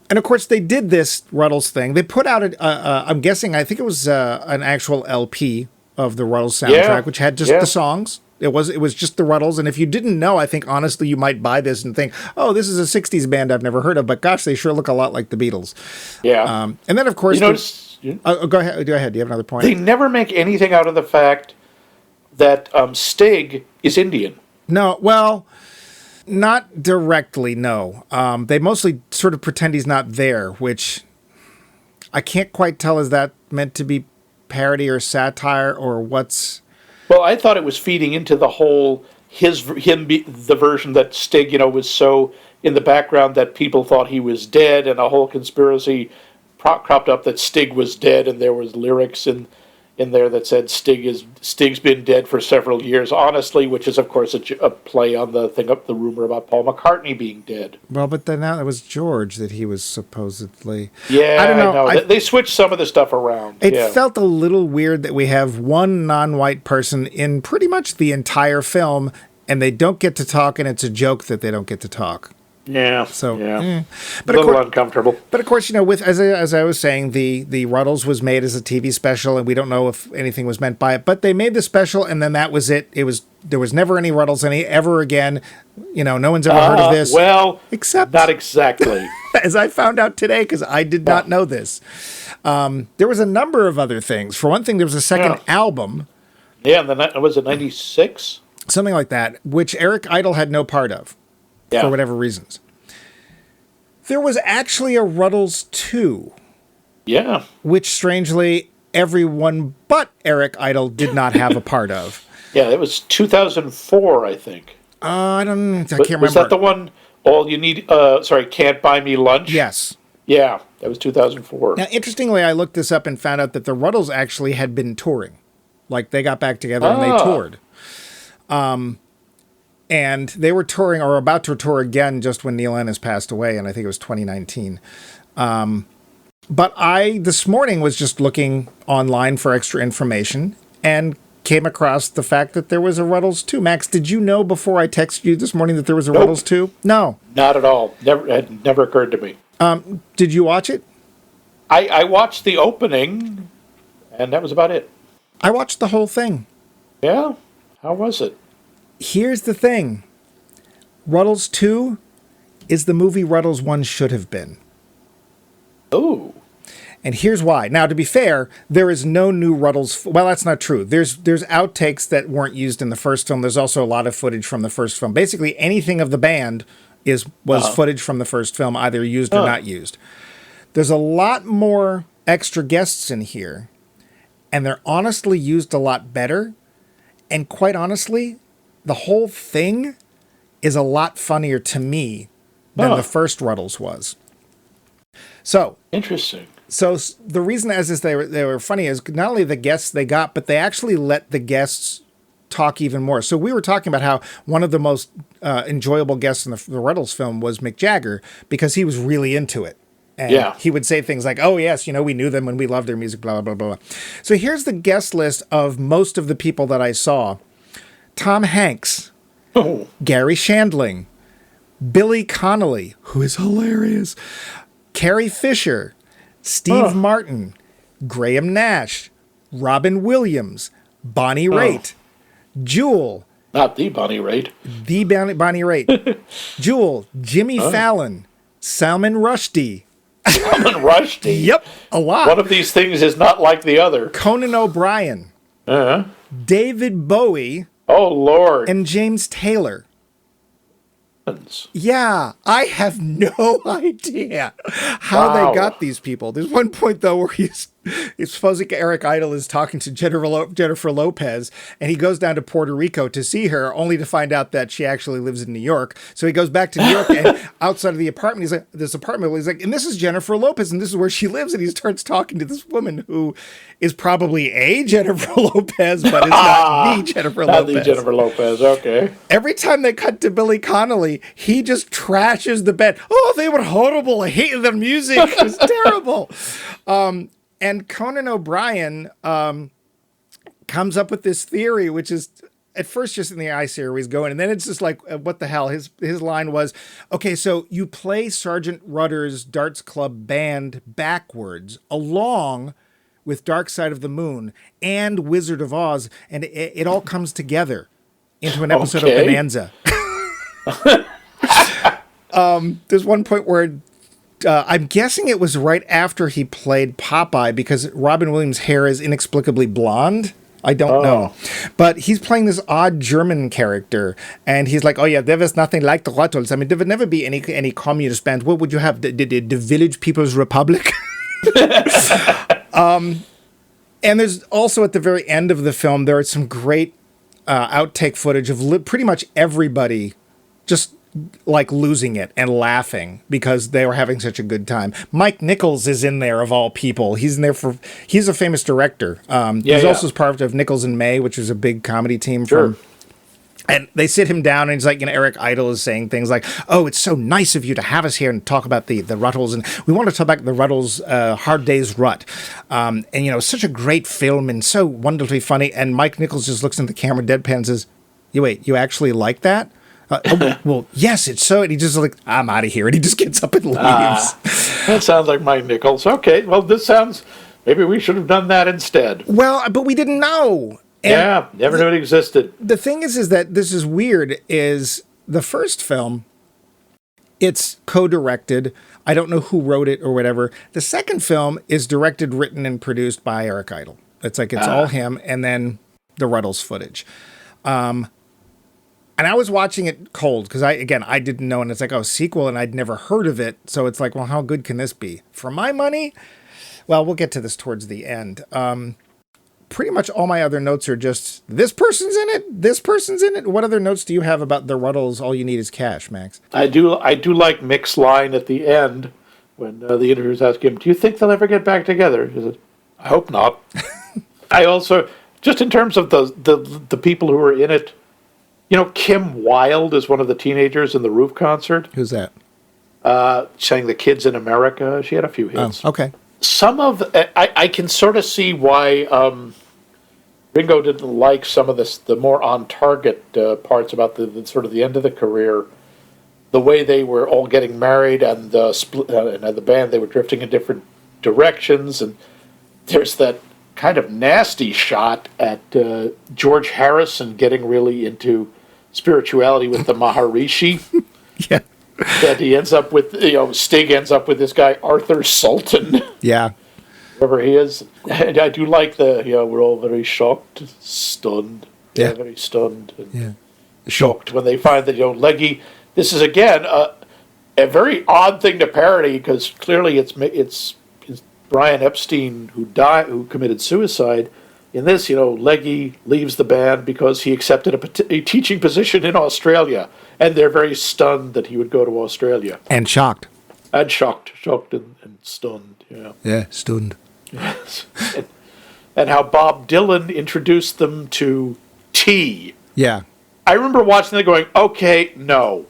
And of course, they did this Rutles thing. They put out I'm guessing, I think it was an actual LP of the Rutles soundtrack, which had just the songs. It was just the Rutles. And if you didn't know, I think, honestly, you might buy this and think, oh, this is a 60s band I've never heard of. But gosh, they sure look a lot like the Beatles. Yeah. And then, of course... Go ahead. Do you have another point? They never make anything out of the fact that Stig is Indian. No, well... Not directly, no. They mostly sort of pretend he's not there, which I can't quite tell. Is that meant to be parody or satire, or what's... Well, I thought it was feeding into the whole, the version that Stig, was so in the background that people thought he was dead, and a whole conspiracy cropped up that Stig was dead, and there was lyrics in there that said Stig's been dead for several years, honestly, which is, of course, a play on the rumor about Paul McCartney being dead. Well, but then now it was George that he was supposedly... Yeah, I don't know. They switched some of the stuff around. It felt a little weird that we have one non-white person in pretty much the entire film, and they don't get to talk, and it's a joke that they don't get to talk. Yeah. So, But a little uncomfortable. But of course, with as I was saying, the Rutles was made as a TV special, and we don't know if anything was meant by it. But they made the special, and then that was it. There was never any Rutles ever again. No one's ever heard of this. Well, except not exactly. As I found out today, because I did not know this. There was a number of other things. For one thing, there was a second album. Yeah, and was it 96? Something like that, which Eric Idle had no part of. For whatever reasons. There was actually a Rutles 2. Yeah. Which, strangely, everyone but Eric Idle did not have a part of. Yeah, it was 2004, I think. I can't remember. Was that the one, All You Need, Can't Buy Me Lunch? Yes. Yeah, that was 2004. Now, interestingly, I looked this up and found out that the Rutles actually had been touring. Like, they got back together and they toured. And they were touring or about to tour again just when Neil Innes passed away, and I think it was 2019. But I, this morning, was just looking online for extra information and came across the fact that there was a Rutles 2. Max, did you know before I texted you this morning that there was a Rutles 2? No. Not at all. It never occurred to me. Did you watch it? I watched the opening, and that was about it. I watched the whole thing. Yeah? How was it? Here's the thing. Rutles 2 is the movie Rutles 1 should have been. Oh. And here's why. Now, to be fair, there is no new Rutles. Well, that's not true. There's outtakes that weren't used in the first film. There's also a lot of footage from the first film. Basically, anything of the band was footage from the first film, either used or not used. There's a lot more extra guests in here, and they're honestly used a lot better. And quite honestly, the whole thing is a lot funnier to me than the first Rutles was. So interesting. So the reason is they were funny is not only the guests they got, but they actually let the guests talk even more. So we were talking about how one of the most enjoyable guests in the Rutles film was Mick Jagger because he was really into it. And he would say things like, oh, yes, we knew them when we loved their music, blah, blah, blah, blah. So here's the guest list of most of the people that I saw. Tom Hanks, Gary Shandling, Billy Connolly, who is hilarious, Carrie Fisher, Steve Martin, Graham Nash, Robin Williams, Bonnie Raitt, Jewel. Not the Bonnie Raitt. The Bonnie Raitt. Jewel, Jimmy Fallon, Salman Rushdie. Salman Rushdie? Yep, a lot. One of these things is not like the other. Conan O'Brien. David Bowie. Oh, Lord. And James Taylor. Yeah, I have no idea how they got these people. There's one point, though, where it's supposing Eric Idle is talking to Jennifer Lopez, and he goes down to Puerto Rico to see her, only to find out that she actually lives in New York. So he goes back to New York, and outside of the apartment, he's like, and this is Jennifer Lopez, and this is where she lives, and he starts talking to this woman who is probably a Jennifer Lopez, but is not the Jennifer Lopez. Not the Jennifer Lopez, okay. Every time they cut to Billy Connolly, he just trashes the band. Oh, they were horrible. I hated their music. It was terrible. And Conan O'Brien comes up with this theory, which is at first just in the eye here where he's going. And then it's just like, what the hell? His line was, okay, so you play Sergeant Rudder's Darts Club band backwards along with Dark Side of the Moon and Wizard of Oz. And it all comes together into an episode of Bonanza. There's one point where I'm guessing it was right after he played Popeye because Robin Williams' hair is inexplicably blonde. I don't know. But he's playing this odd German character, and he's like, oh yeah, there was nothing like the Rutles. I mean, there would never be any communist band. What would you have? The Village People's Republic? And there's also at the very end of the film, there are some great outtake footage of pretty much everybody just like losing it and laughing because they were having such a good time. Mike Nichols is in there of all people. He's in there he's a famous director. He's also part of Nichols and May, which is a big comedy team from. And they sit him down, and he's like, Eric Idle is saying things like, oh, it's so nice of you to have us here and talk about the Rutles. And we want to talk about the Rutles Hard Day's Rut. And, such a great film and so wonderfully funny. And Mike Nichols just looks in the camera deadpan and says, you actually like that? Well, yes, it's so. And he just like, I'm out of here. And he just gets up and leaves. That sounds like Mike Nichols. Okay, well, maybe we should have done that instead. Well, but we didn't know. And never knew it existed. The thing is that this is weird, is the first film, it's co-directed. I don't know who wrote it or whatever. The second film is directed, written, and produced by Eric Idle. It's like, it's all him, and then the Rutles footage. And I was watching it cold because I didn't know, and it's like, sequel, and I'd never heard of it. So it's like, well, how good can this be? For my money? Well, we'll get to this towards the end. Pretty much all my other notes are just, this person's in it, this person's in it. What other notes do you have about the Rutles, All You Need Is Cash, Max? I do like Mick's line at the end when the interviewers ask him, do you think they'll ever get back together? He says, I hope not. I also, just in terms of the people who were in it, Kim Wilde is one of the teenagers in the Roof concert. Who's that? Sang The Kids in America. She had a few hits. Oh, okay. Some of I can sort of see why Ringo didn't like some of the more on target parts about the sort of the end of the career, the way they were all getting married and the band, they were drifting in different directions, and there's that kind of nasty shot at George Harrison getting really into spirituality with the Maharishi. Yeah. That he ends up with, Stig ends up with this guy, Arthur Sultan. Yeah. Whoever he is. And I do like we're all very shocked, stunned. Yeah. Very stunned and Yeah. shocked when they find that, Leggy. This is, again, a very odd thing to parody, because clearly it's Brian Epstein who committed suicide. In this, Leggy leaves the band because he accepted a teaching position in Australia, and they're very stunned that he would go to Australia. And shocked. And shocked and stunned, Yeah, stunned. Yes. And how Bob Dylan introduced them to tea. Yeah. I remember watching that going, okay, no.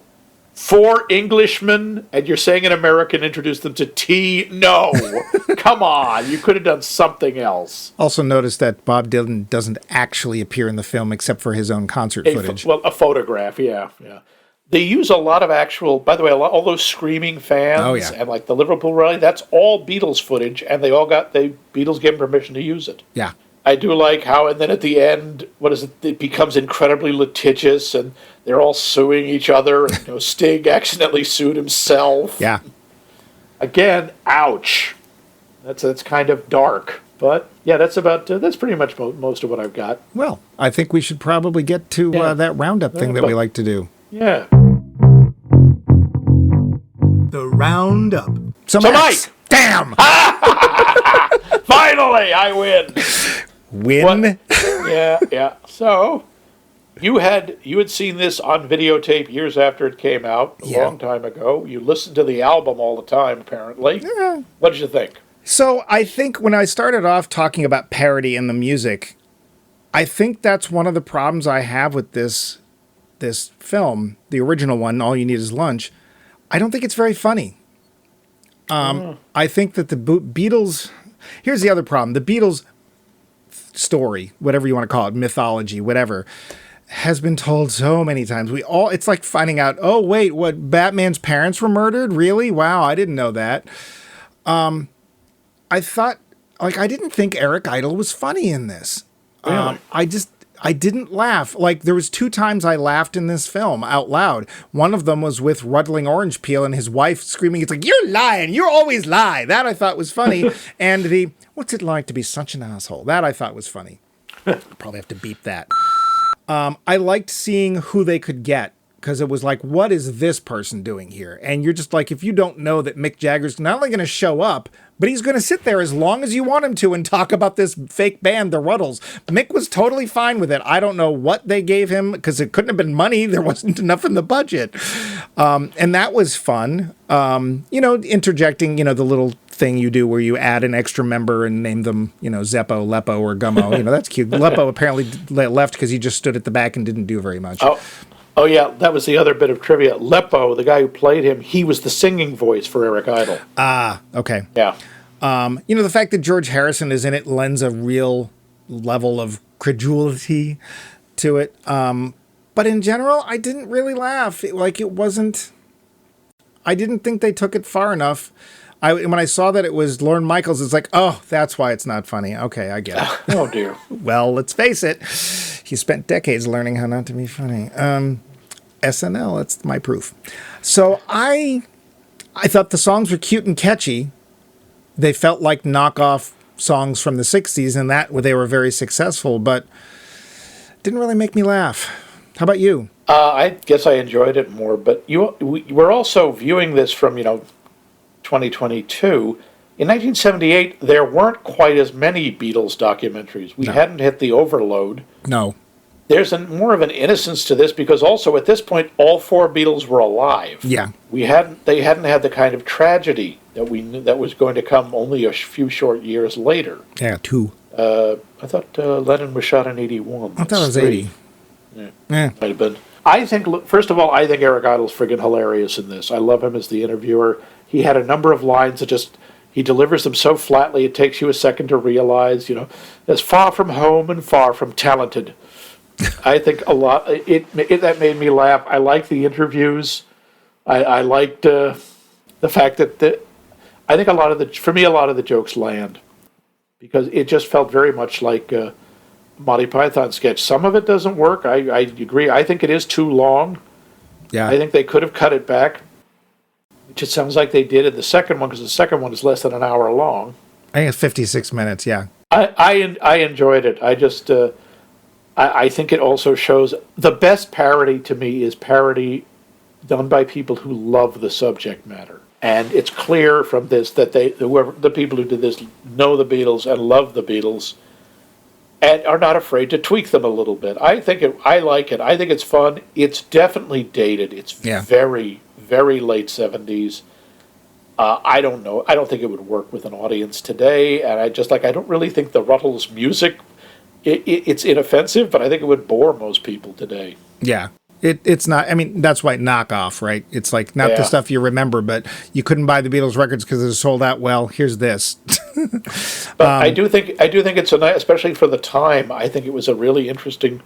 4 Englishmen, and you're saying an American introduced them to tea? No. Come on. You could have done something else. Also notice that Bob Dylan doesn't actually appear in the film except for his own concert footage. A photograph, yeah. They use a lot of actual, by the way, all those screaming fans and like the Liverpool rally, that's all Beatles footage, and Beatles gave them permission to use it. Yeah. I do like how, and then at the end, it becomes incredibly litigious, and they're all suing each other. And, Stig accidentally sued himself. Yeah. Again, ouch. That's kind of dark. But, yeah, that's pretty much most of what I've got. Well, I think we should probably get to that roundup thing that we like to do. Yeah. The roundup. So Mike! Damn! Finally, I win! Win? Yeah. So, you had seen this on videotape years after it came out, a long time ago. You listened to the album all the time, apparently. Yeah. What did you think? So, I think when I started off talking about parody in the music, I think that's one of the problems I have with this film, the original one, All You Need Is Lunch. I don't think it's very funny. I think that the Beatles... Here's the other problem. The Beatles story, whatever you want to call it, mythology, whatever, has been told so many times. It's like finding out, oh, wait, what, Batman's parents were murdered? Really? Wow, I didn't know that. I didn't think Eric Idle was funny in this. Really? I didn't laugh. Like, there was 2 times I laughed in this film out loud. One of them was with Rutling Orange Peel and his wife screaming, it's like, you're lying, you always lie. That I thought was funny. And what's it like to be such an asshole? That I thought was funny. I'll probably have to beep that. I liked seeing who they could get, because it was like, what is this person doing here? And you're just like, if you don't know that Mick Jagger's not only going to show up, but he's going to sit there as long as you want him to and talk about this fake band, the Rutles. Mick was totally fine with it. I don't know what they gave him, because it couldn't have been money. There wasn't enough in the budget. And that was fun. Interjecting, the little thing you do where you add an extra member and name them, Zeppo, Leppo, or Gummo. That's cute. Leppo apparently left because he just stood at the back and didn't do very much. Oh, yeah, that was the other bit of trivia. Leppo, the guy who played him, he was the singing voice for Eric Idle. Ah, okay. Yeah. The fact that George Harrison is in it lends a real level of credulity to it. But in general, I didn't really laugh. I didn't think they took it far enough. When I saw that it was Lorne Michaels, it's like, oh, that's why it's not funny. Okay, I get it. Oh, dear. Well, let's face it. He spent decades learning how not to be funny. SNL, that's my proof. So I thought the songs were cute and catchy. They felt like knockoff songs from the 60s, and they were very successful, but didn't really make me laugh. How about you? I guess I enjoyed it more, but we're also viewing this from, 2022. In 1978, there weren't quite as many Beatles documentaries. We hadn't hit the overload. No. There's more of an innocence to this, because also at this point, all 4 Beatles were alive. Yeah. They hadn't had the kind of tragedy that we knew that was going to come only a few short years later. Yeah, 2. I thought Lennon was shot in 81. I thought it was 80. Yeah, Yeah. might have been. I think, first of all, I think Eric Idle's friggin' hilarious in this. I love him as the interviewer. He had a number of lines that just, he delivers them so flatly it takes you a second to realize, as far from home and far from talented. I think a lot, that made me laugh. I liked the interviews. I liked the fact that, I think for me, a lot of the jokes land. Because it just felt very much like Monty Python sketch. Some of it doesn't work. I agree. I think it is too long. Yeah. I think they could have cut it back, which it sounds like they did in the second one, because the second one is less than an hour long. I think it's 56 minutes, yeah. I enjoyed it. I just, I think it also shows, the best parody to me is parody done by people who love the subject matter. And it's clear from this that the people who did this know the Beatles and love the Beatles, and are not afraid to tweak them a little bit. I like it. I think it's fun. It's definitely dated. It's very, very late 70s. I don't know. I don't think it would work with an audience today. And I don't really think the Rutles music, it's inoffensive, but I think it would bore most people today. Yeah. It's not, I mean, that's why knockoff, right? It's like not the stuff you remember, but you couldn't buy the Beatles records because they're sold out. Well, here's this. But I do think it's a nice, especially for the time, I think it was a really interesting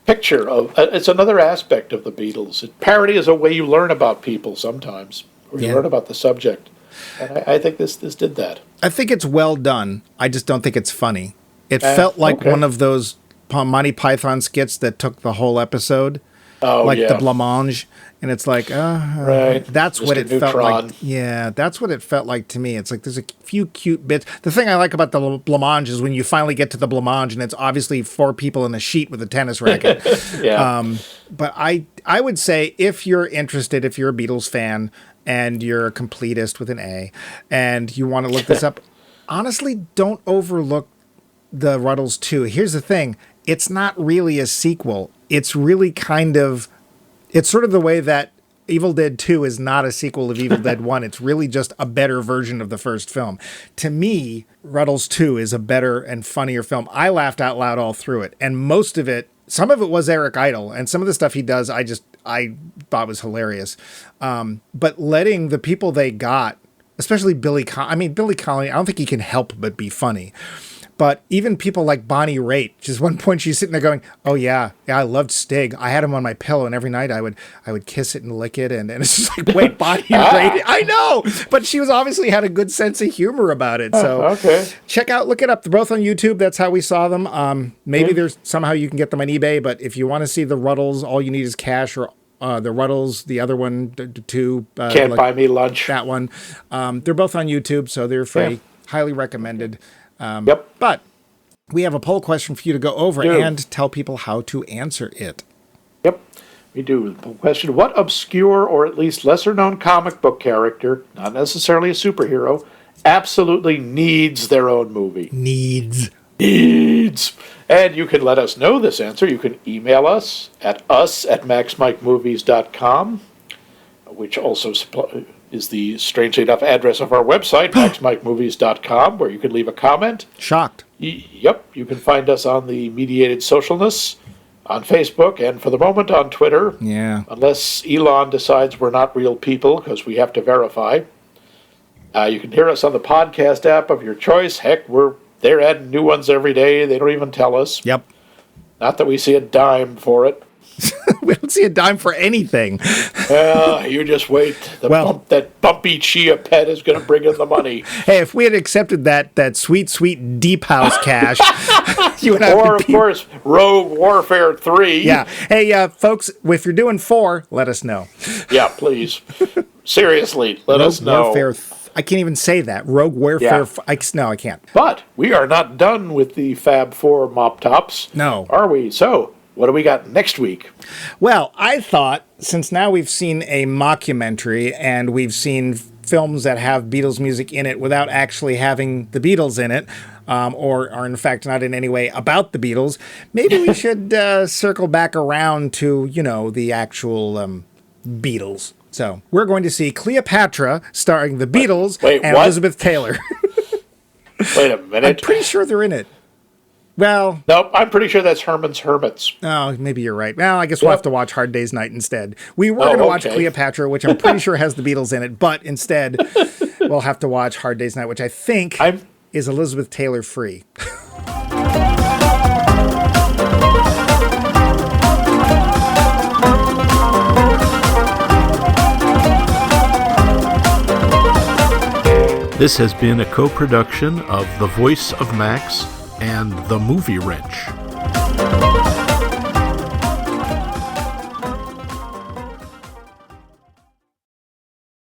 picture of, it's another aspect of the Beatles. Parody is a way you learn about people sometimes, or you learn about the subject. And I think this did that. I think it's well done. I just don't think it's funny. It felt like one of those Monty Python skits that took the whole episode. Oh, like the blancmange, and it's like, right. That's Just what it felt neutron. like. Yeah, that's what it felt like to me. It's like there's a few cute bits. The thing I like about the blancmange is when you finally get to the blancmange, and it's obviously 4 people in a sheet with a tennis racket. But I would say if you're interested, if you're a Beatles fan and you're a completist with an A, and you want to look this up, honestly, don't overlook the Rutles 2. Here's the thing. It's not really a sequel. It's really it's sort of the way that Evil Dead 2 is not a sequel of Evil Dead 1. It's really just a better version of the first film. To me, Rutles 2 is a better and funnier film. I laughed out loud all through it. And most of it, some of it was Eric Idle. And some of the stuff he does, I thought was hilarious. But letting the people they got, especially Billy Connolly, I don't think he can help but be funny. But even people like Bonnie Raitt, just one point she's sitting there going, "Oh yeah, I loved Stig. I had him on my pillow, and every night I would kiss it and lick it." And it's just like, wait, Bonnie Raitt? I know, but she was obviously had a good sense of humor about it. So look it up. They're both on YouTube. That's how we saw them. Maybe there's somehow you can get them on eBay. But if you want to see the Rutles, all you need is cash or. The Rutles, the other one, two. Can't buy me lunch. That one. They're both on YouTube, so they're free. Yeah. Highly recommended. But we have a poll question for you to go over and tell people how to answer it. Yep, we do. The question, what obscure or at least lesser-known comic book character, not necessarily a superhero, absolutely needs their own movie? Needs. And you can let us know this answer. You can email us at maxmikemovies.com, which also is the, strangely enough, address of our website, maxmikemovies.com, where you can leave a comment. Shocked. Yep. You can find us on the Mediated Socialness on Facebook and, for the moment, on Twitter. Yeah. Unless Elon decides we're not real people, because we have to verify. You can hear us on the podcast app of your choice. Heck, they're adding new ones every day. They don't even tell us. Yep. Not that we see a dime for it. We don't see a dime for anything. Well, you just wait. That bumpy chia pet is going to bring in the money. Hey, if we had accepted that sweet deep house cash, you and I or of course, Rogue Warfare 3. Yeah. Hey, folks, if you're doing 4, let us know. Yeah, please. Seriously, let us know. Warfare I can't even say that. Rogue Warfare. Yeah. No, I can't. But we are not done with the Fab 4 mop tops. No. Are we? So, what do we got next week? Well, I thought, since now we've seen a mockumentary and we've seen films that have Beatles music in it without actually having the Beatles in it, or are in fact not in any way about the Beatles, maybe we should circle back around to, the actual Beatles. So we're going to see Cleopatra starring the Beatles and what? Elizabeth Taylor. Wait a minute. I'm pretty sure they're in it. Well, Nope, I'm pretty sure that's Herman's Hermits. oh, maybe you're right. Well, I guess we'll have to watch Hard Day's Night instead. We were going to watch okay. Cleopatra, which I'm pretty sure has the Beatles in it, but instead we'll have to watch Hard Day's Night, which I think is Elizabeth Taylor free. This has been a co-production of The Voice of Max and The Movie Wrench.